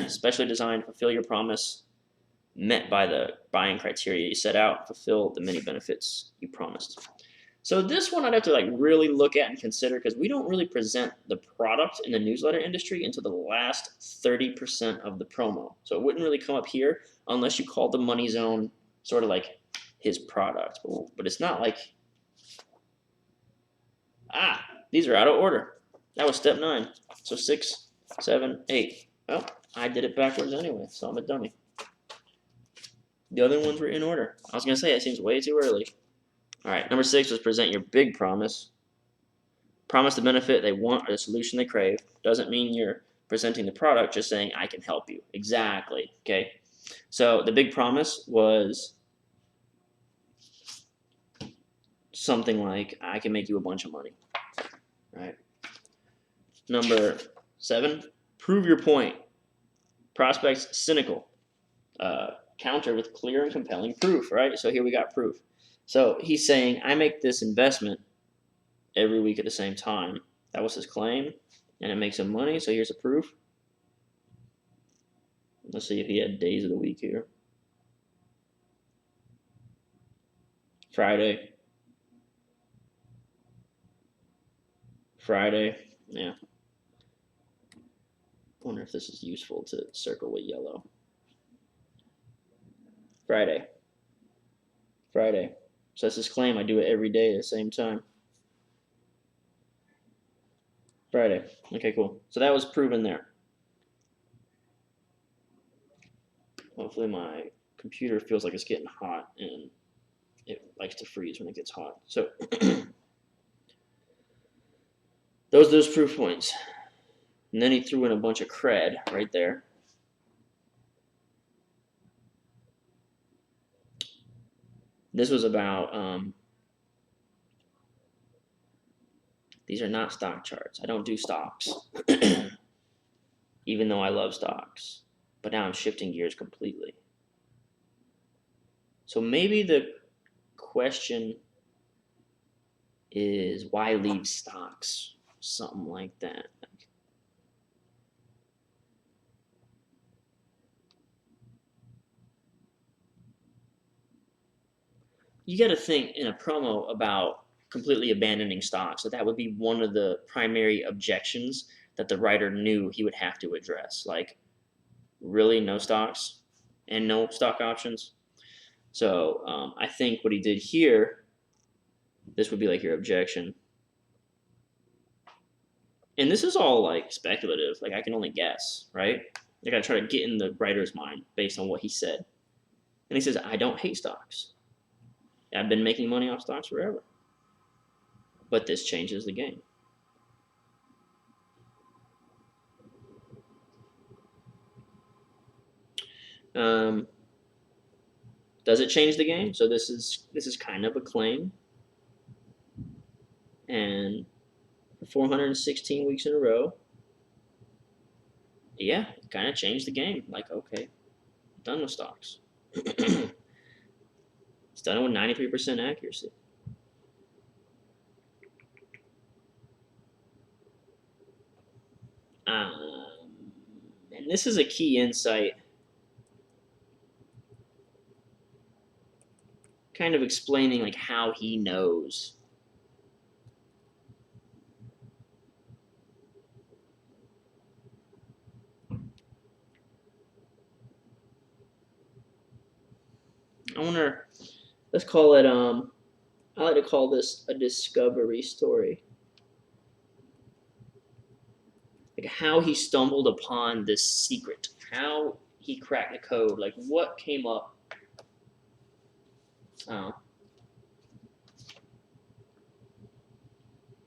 specially designed to fulfill your promise, met by the buying criteria you set out, fulfill the many benefits you promised. So this one I'd have to like really look at and consider because we don't really present the product in the newsletter industry until the last 30% of the promo. So it wouldn't really come up here unless you called the money zone sort of like his product. But it's not like, these are out of order. That was step 9. So 6, 7, 8. Well, I did it backwards anyway, so I'm a dummy. The other ones were in order. I was going to say, it seems way too early. All right, number 6 was present your big promise. Promise the benefit they want or the solution they crave. Doesn't mean you're presenting the product, just saying, I can help you. Exactly, okay? So the big promise was something like, I can make you a bunch of money, right? Number 7, prove your point. Prospects cynical. Counter with clear and compelling proof, right? So here we got proof. So he's saying, I make this investment every week at the same time. That was his claim, and it makes him money, so here's a proof. Let's see if he had days of the week here. Friday, yeah. Wonder if this is useful to circle with yellow. Friday. So that's his claim, I do it every day at the same time. Friday. Okay, cool. So that was proven there. Hopefully my computer feels like it's getting hot and it likes to freeze when it gets hot. So those proof points. And then he threw in a bunch of cred right there. This was about, these are not stock charts. I don't do stocks, even though I love stocks. But now I'm shifting gears completely. So maybe the question is, why leave stocks? Something like that. You got to think in a promo about completely abandoning stocks. So that would be one of the primary objections that the writer knew he would have to address. Like, really, no stocks and no stock options? So I think what he did here, this would be like your objection. And this is all like speculative. Like I can only guess, right? I gotta try to get in the writer's mind based on what he said. And he says, I don't hate stocks. I've been making money off stocks forever. But this changes the game. Does it change the game? So this is kind of a claim. And for 416 weeks in a row, yeah, it kind of changed the game. Like, okay, done with stocks. It's done with 93% accuracy. And this is a key insight, kind of explaining like how he knows. I wonder, let's call it, I like to call this a discovery story. Like how he stumbled upon this secret, how he cracked the code, like what came up.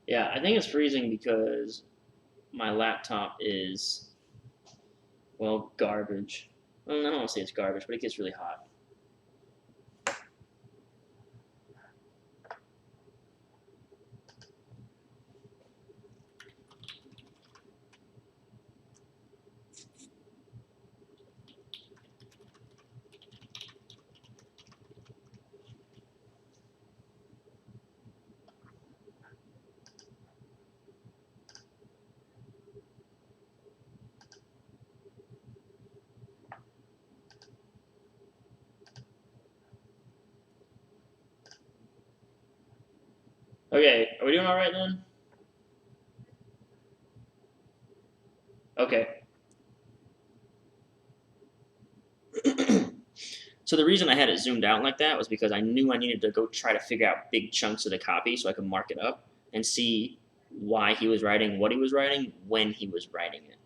Yeah, I think it's freezing because my laptop is, well, garbage. Well, I don't want to say it's garbage, but it gets really hot. Okay, are we doing all right then? Okay. So the reason I had it zoomed out like that was because I knew I needed to go try to figure out big chunks of the copy so I could mark it up and see why he was writing what he was writing when he was writing it.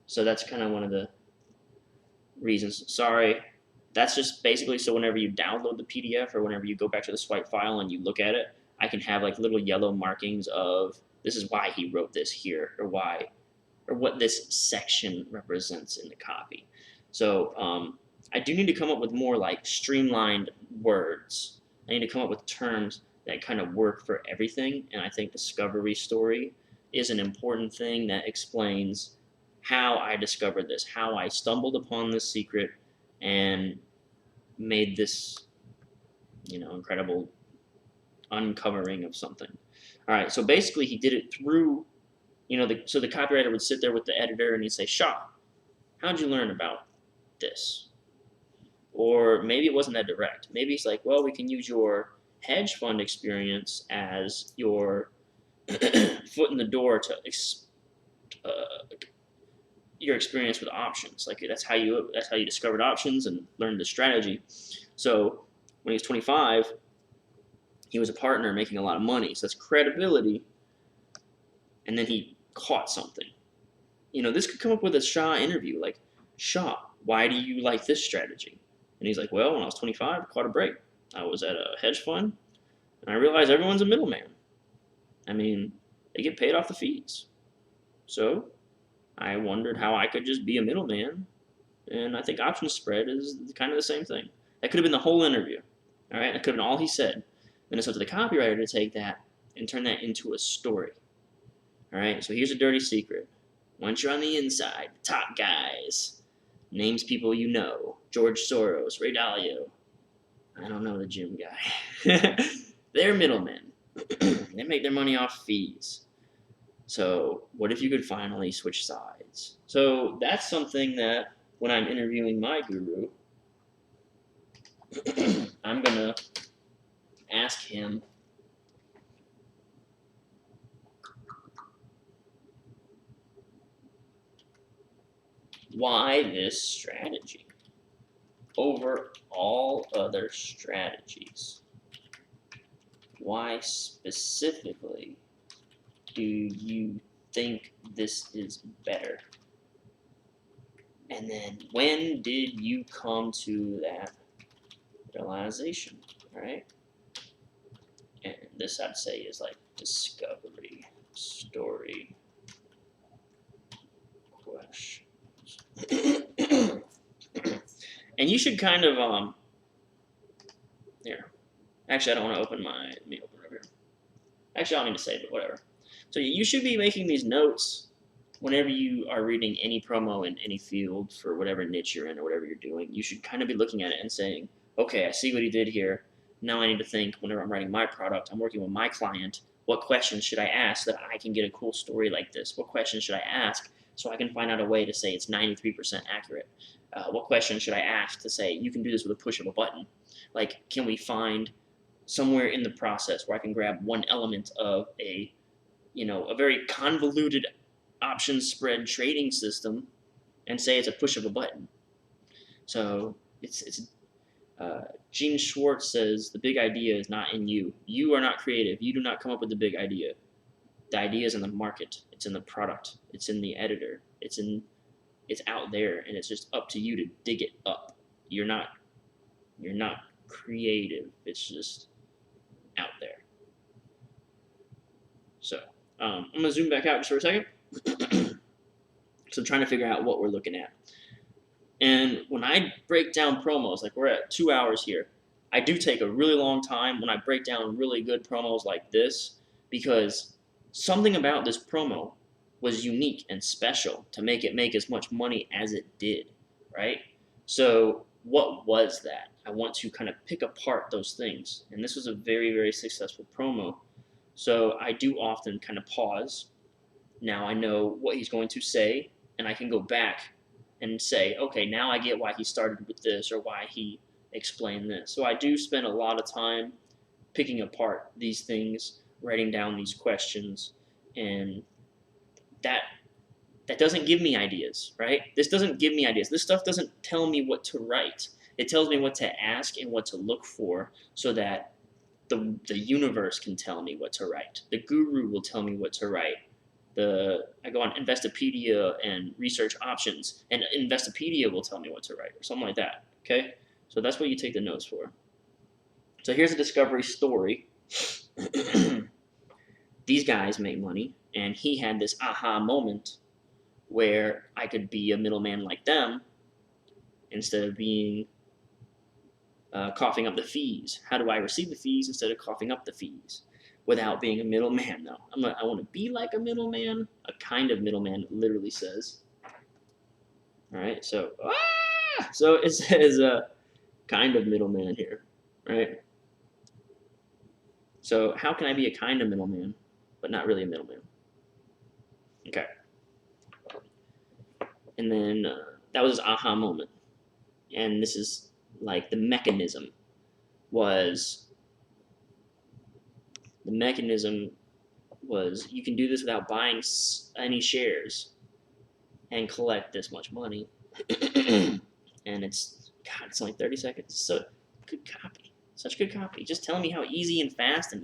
So that's kind of one of the reasons. Sorry, that's just basically so whenever you download the PDF or whenever you go back to the swipe file and you look at it, I can have like little yellow markings of this is why he wrote this here or why or what this section represents in the copy. So I do need to come up with more like streamlined words. I need to come up with terms that kind of work for everything, and I think discovery story is an important thing that explains how I discovered this, how I stumbled upon this secret and made this, incredible uncovering of something. All right, so basically he did it through, so the copywriter would sit there with the editor and he'd say, Shaw, how'd you learn about this? Or maybe it wasn't that direct. Maybe it's like, well, we can use your hedge fund experience as your foot in the door to uh, your experience with options. Like that's how you discovered options and learned the strategy. So when he was 25, he was a partner making a lot of money. So that's credibility. And then he caught something. This could come up with a Shaw interview. Like, Shaw, why do you like this strategy? And he's like, well, when I was 25, I caught a break. I was at a hedge fund, and I realized everyone's a middleman. I mean, they get paid off the fees. So I wondered how I could just be a middleman, and I think option spread is kind of the same thing. That could have been the whole interview. All right, that could have been all he said. Then it's up to the copywriter to take that and turn that into a story. All right, so here's a dirty secret. Once you're on the inside, the top guys, names people you know, George Soros, Ray Dalio, I don't know the gym guy. They're middlemen. They make their money off fees. So what if you could finally switch sides? So that's something that when I'm interviewing my guru, I'm going to ask him why this strategy over all other strategies. Why specifically do you think this is better? And then when did you come to that realization, right? And this I'd say is like discovery, story, questions. And you should kind of, here. Actually, I don't want to open let me open it over here. Actually, I don't need to save it, whatever. So you should be making these notes whenever you are reading any promo in any field for whatever niche you're in or whatever you're doing. You should kind of be looking at it and saying, okay, I see what he did here. Now I need to think whenever I'm writing my product, I'm working with my client, what questions should I ask so that I can get a cool story like this? What questions should I ask so I can find out a way to say it's 93% accurate? What questions should I ask to say you can do this with a push of a button? Like, can we find somewhere in the process where I can grab one element of a very convoluted option spread trading system and say it's a push of a button? So it's Gene Schwartz says the big idea is not in you. You are not creative. You do not come up with the big idea. The idea is in the market. It's in the product. It's in the editor. It's out there, and it's just up to you to dig it up. You're not creative. It's just out there. So I'm gonna zoom back out just for a second. So I'm trying to figure out what we're looking at. And when I break down promos, like we're at 2 hours here, I do take a really long time when I break down really good promos like this, because something about this promo was unique and special to make it make as much money as it did, right? So what was that? I want to kind of pick apart those things. And this was a very, very successful promo. So I do often kind of pause. Now I know what he's going to say, and I can go back and say, okay, now I get why he started with this or why he explained this. So I do spend a lot of time picking apart these things, writing down these questions, and that doesn't give me ideas, right? This doesn't give me ideas. This stuff doesn't tell me what to write. It tells me what to ask and what to look for so that the universe can tell me what to write. The guru will tell me what to write. I go on Investopedia and research options, and Investopedia will tell me what to write, or something like that. Okay, so that's what you take the notes for. So here's a discovery story. These guys make money, and he had this aha moment where I could be a middleman like them instead of being coughing up the fees. How do I receive the fees instead of coughing up the fees without being a middleman? Though I want to be like a middleman, a kind of middleman. It literally says. All right, so it says kind of middleman here, right? So how can I be a kind of middleman, but not really a middleman? Okay. And then that was his aha moment, and this is like the mechanism was you can do this without buying any shares and collect this much money. And it's only 30 seconds. So good copy, such good copy. Just telling me how easy and fast and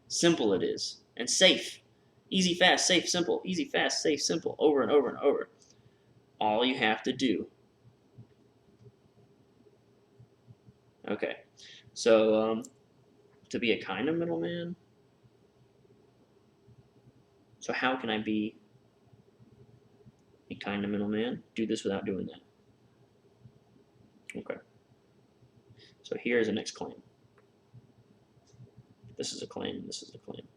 simple it is, and safe. Easy, fast, safe, simple. Easy, fast, safe, simple. Over and over and over. All you have to do. Okay, so to be a kind of middleman. So how can I be a kind of middleman? Do this without doing that. Okay. So here's the next claim. This is a claim. This is the claim.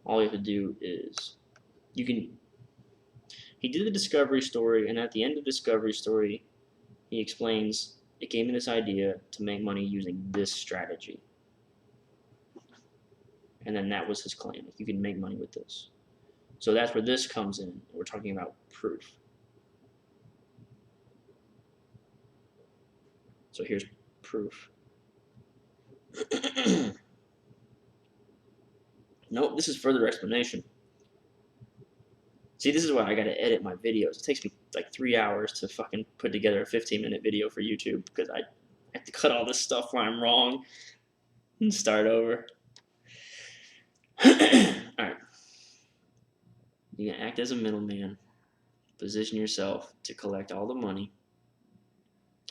All you have to do is he did the discovery story, and at the end of the discovery story, he explains, it gave me this idea to make money using this strategy. And then that was his claim. You can make money with this. So that's where this comes in. We're talking about proof. So here's proof. Nope, this is further explanation. See, this is why I gotta edit my videos. It takes me like 3 hours to fucking put together a 15-minute video for YouTube because I have to cut all this stuff where I'm wrong and start over. Alright. You can act as a middleman, position yourself to collect all the money,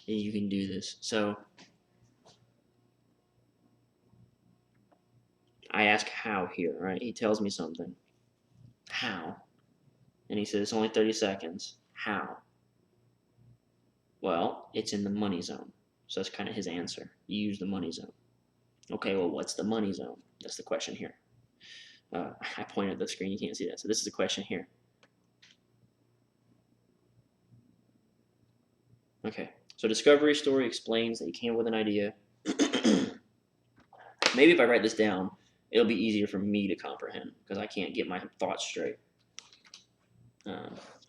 and you can do this. So I ask how here, right? He tells me something. How? And he says, it's only 30 seconds. How? Well, it's in the money zone. So that's kind of his answer. You use the money zone. Okay, well, what's the money zone? That's the question here. I pointed at the screen. You can't see that. So this is the question here. Okay, so discovery story explains that you came up with an idea. Maybe if I write this down, it'll be easier for me to comprehend because I can't get my thoughts straight.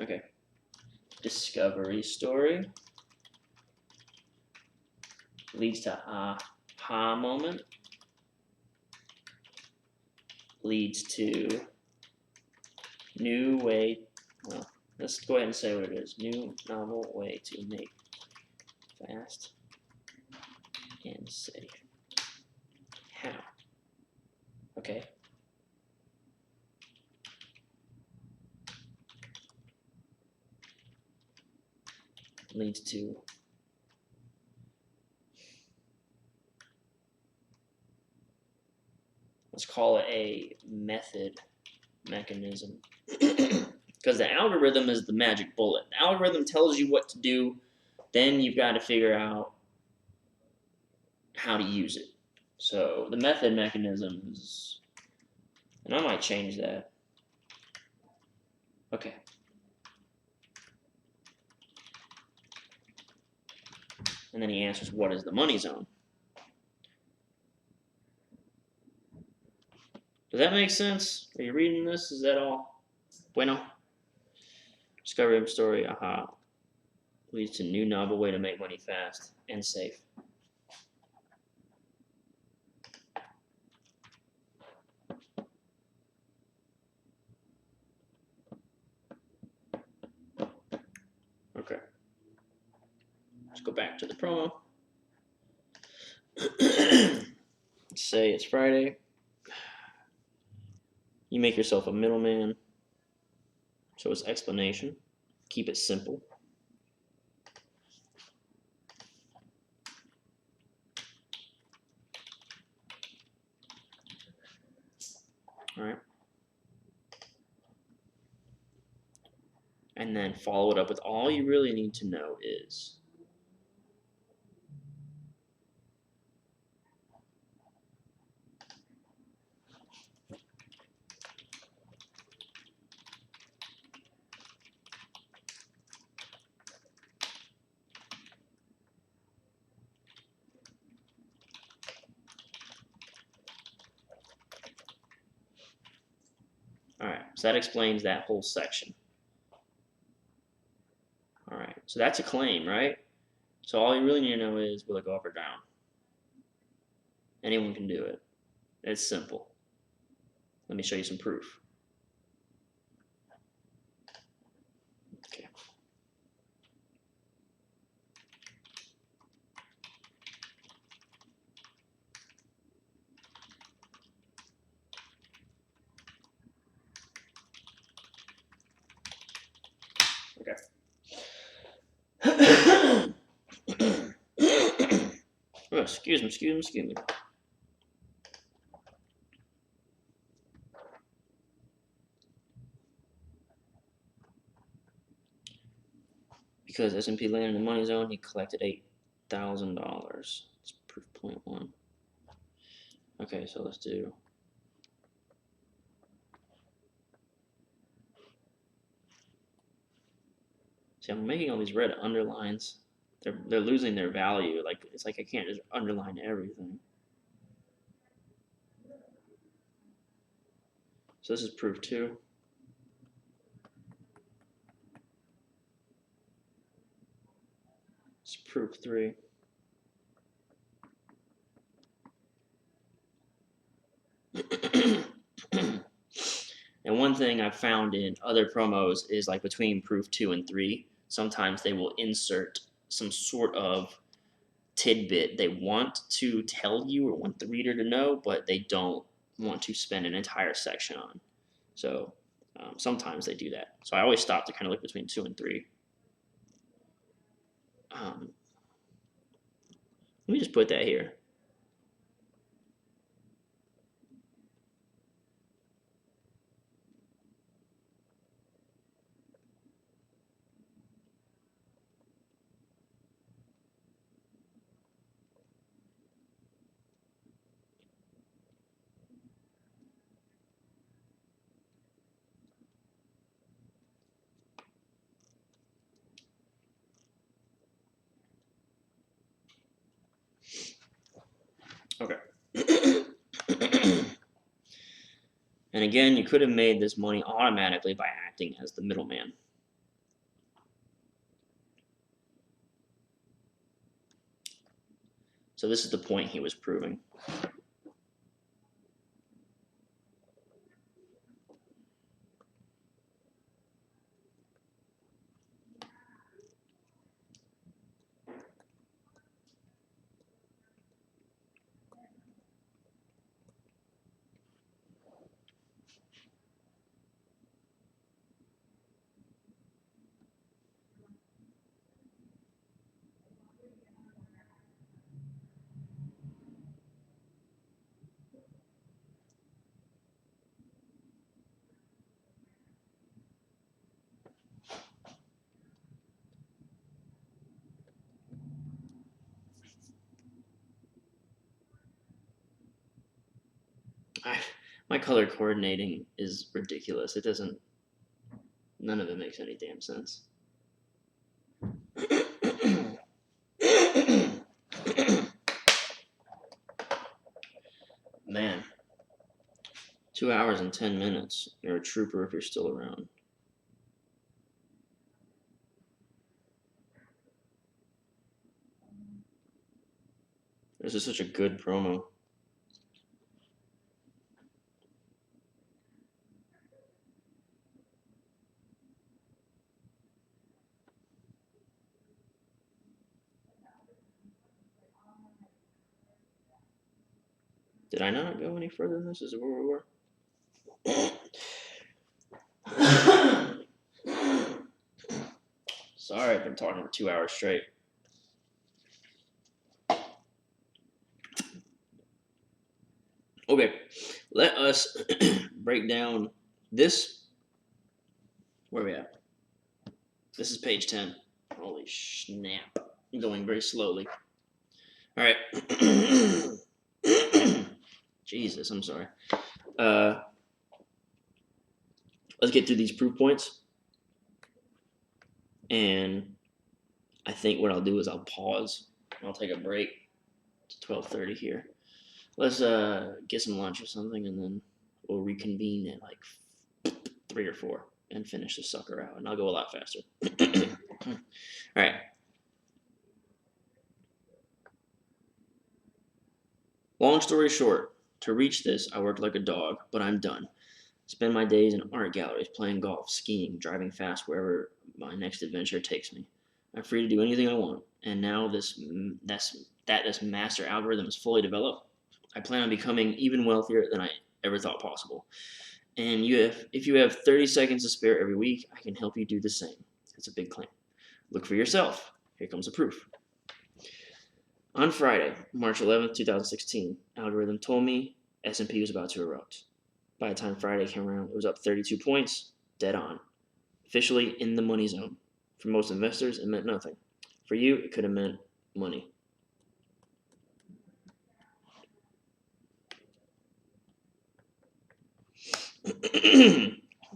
Okay, discovery story leads to aha moment, leads to new way, well, let's go ahead and say what it is. New novel way to make fast and safe. How? Okay. Leads to let's call it a method mechanism. Because the algorithm is the magic bullet. The algorithm tells you what to do, then you've got to figure out how to use it. So the method mechanism is, and I might change that. Okay. And then he answers, what is the money zone? Does that make sense? Are you reading this? Is that all? Bueno? Discovery of story, aha. leads to new novel way to make money fast and safe. Okay. Let's go back to the promo. Say it's Friday. You make yourself a middleman. So it's explanation. Keep it simple. All right. And then follow it up with all you really need to know is all right, so that explains that whole section. All right, so that's a claim, right? So all you really need to know is, will it go up or down? Anyone can do it. It's simple. Let me show you some proof. Okay. Okay. Oh, excuse me. Because S&P landed in the money zone, he collected $8,000. It's proof point 1. Okay, so let's do. See, I'm making all these red underlines. They're losing their value. Like it's like I can't just underline everything. So this is proof 2. It's proof 3. And one thing I've found in other promos is like between proof 2 and 3, sometimes they will insert some sort of tidbit they want to tell you or want the reader to know, but they don't want to spend an entire section on. So sometimes they do that. So I always stop to kind of look between 2 and 3. Let me just put that here. Okay. And again, you could have made this money automatically by acting as the middleman. So this is the point he was proving. My color coordinating is ridiculous. It doesn't, none of it makes any damn sense. Man, 2 hours and 10 minutes. You're a trooper if you're still around. This is such a good promo. Did I not go any further than this? Is it where we were? Sorry, I've been talking for 2 hours straight. Okay, let us break down this. Where are we at? This is page 10. Holy snap. I'm going very slowly. All right. Jesus, I'm sorry. Let's get through these proof points. And I think what I'll do is I'll pause. I'll take a break. It's 12:30 here. Let's get some lunch or something, and then we'll reconvene at like 3 or 4 and finish this sucker out. And I'll go a lot faster. All right. Long story short, to reach this, I worked like a dog, but I'm done. Spend my days in art galleries, playing golf, skiing, driving fast wherever my next adventure takes me. I'm free to do anything I want, and now this master algorithm is fully developed, I plan on becoming even wealthier than I ever thought possible. And if you have 30 seconds to spare every week, I can help you do the same. That's a big claim. Look for yourself. Here comes the proof. On Friday, March 11th, 2016, algorithm told me S&P was about to erupt. By the time Friday came around, it was up 32 points, dead on. Officially in the money zone. For most investors, it meant nothing. For you, it could have meant money.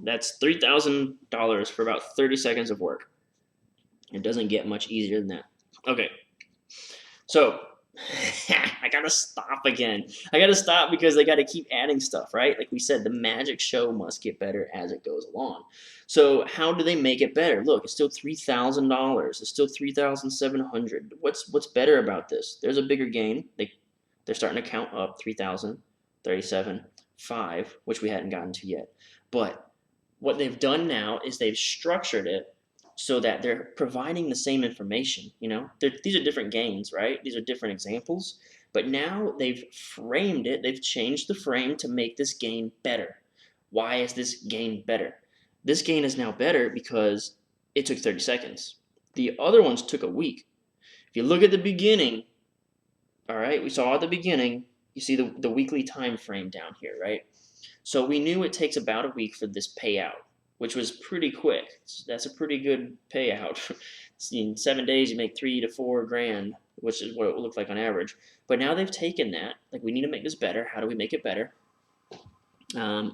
That's $3,000 for about 30 seconds of work. It doesn't get much easier than that. Okay, so I gotta stop again. I gotta stop because they gotta keep adding stuff, right? Like we said, the magic show must get better as it goes along. So how do they make it better? Look, it's still $3,000. It's still $3,700. What's better about this? There's a bigger gain. They're starting to count up 3,000, 37, 5, which we hadn't gotten to yet. But what they've done now is they've structured it so that they're providing the same information. You know, these are different gains, right? These are different examples. But now they've framed it. They've changed the frame to make this gain better. Why is this gain better? This gain is now better because it took 30 seconds. The other ones took a week. If you look at the beginning, all right, we saw at the beginning, you see the weekly time frame down here, right? So we knew it takes about a week for this payout, which was pretty quick. That's a pretty good payout. In 7 days, you make $3 to $4 grand, which is what it looked like on average. But now they've taken that, like we need to make this better. How do we make it better? I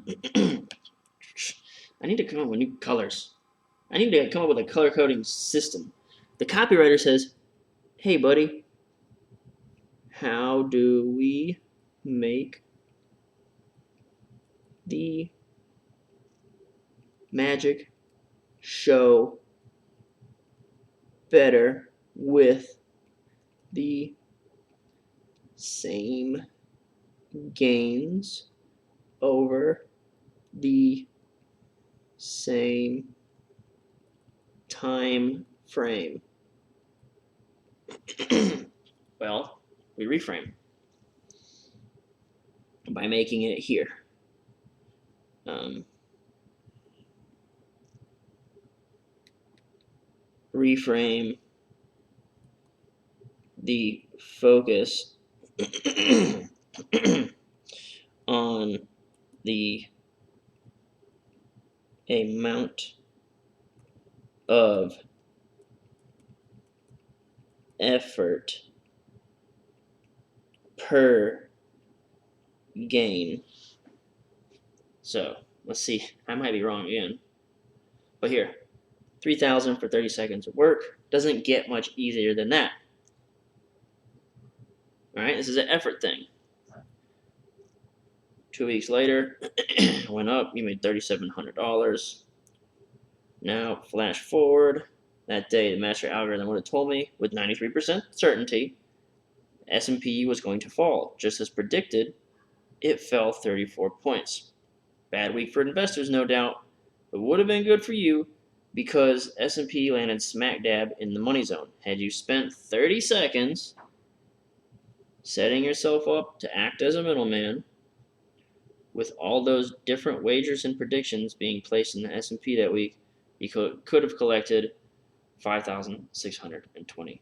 need to come up with new colors. I need to come up with a color coding system. The copywriter says, hey buddy, how do we make the magic show better with the same gains over the same time frame? Well, we reframe by making it here. Reframe the focus on the amount of effort per gain. So let's see, I might be wrong again, but here, 3,000 for 30 seconds of work doesn't get much easier than that. All right, this is an effort thing. 2 weeks later, went up, you made $3,700. Now, flash forward, that day the master algorithm would have told me with 93% certainty S&P was going to fall. Just as predicted, it fell 34 points. Bad week for investors, no doubt, but would have been good for you because S&P landed smack dab in the money zone. Had you spent 30 seconds setting yourself up to act as a middleman, with all those different wagers and predictions being placed in the S&P that week, you could have collected 5,620.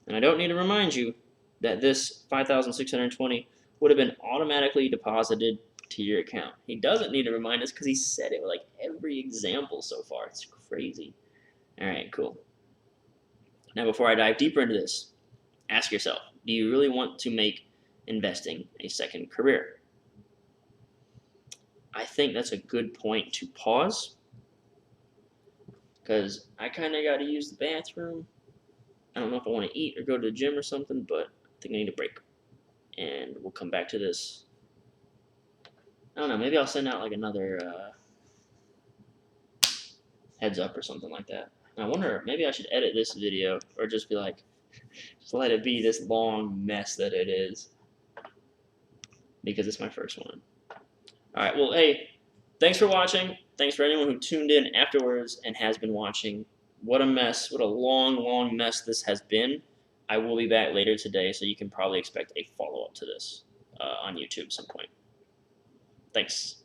And I don't need to remind you that this 5,620 would have been automatically deposited to your account. He doesn't need to remind us because he said it with like every example so far. It's crazy. All right, cool. Now, before I dive deeper into this, ask yourself, do you really want to make investing a second career? I think that's a good point to pause because I kind of got to use the bathroom. I don't know if I want to eat or go to the gym or something, but I think I need a break. And we'll come back to this. I don't know, maybe I'll send out like another heads up or something like that. And I wonder, maybe I should edit this video or just be like, just let it be this long mess that it is. Because it's my first one. Alright, well, hey, thanks for watching. Thanks for anyone who tuned in afterwards and has been watching. What a mess. What a long, long mess this has been. I will be back later today, so you can probably expect a follow-up to this on YouTube at some point. Thanks.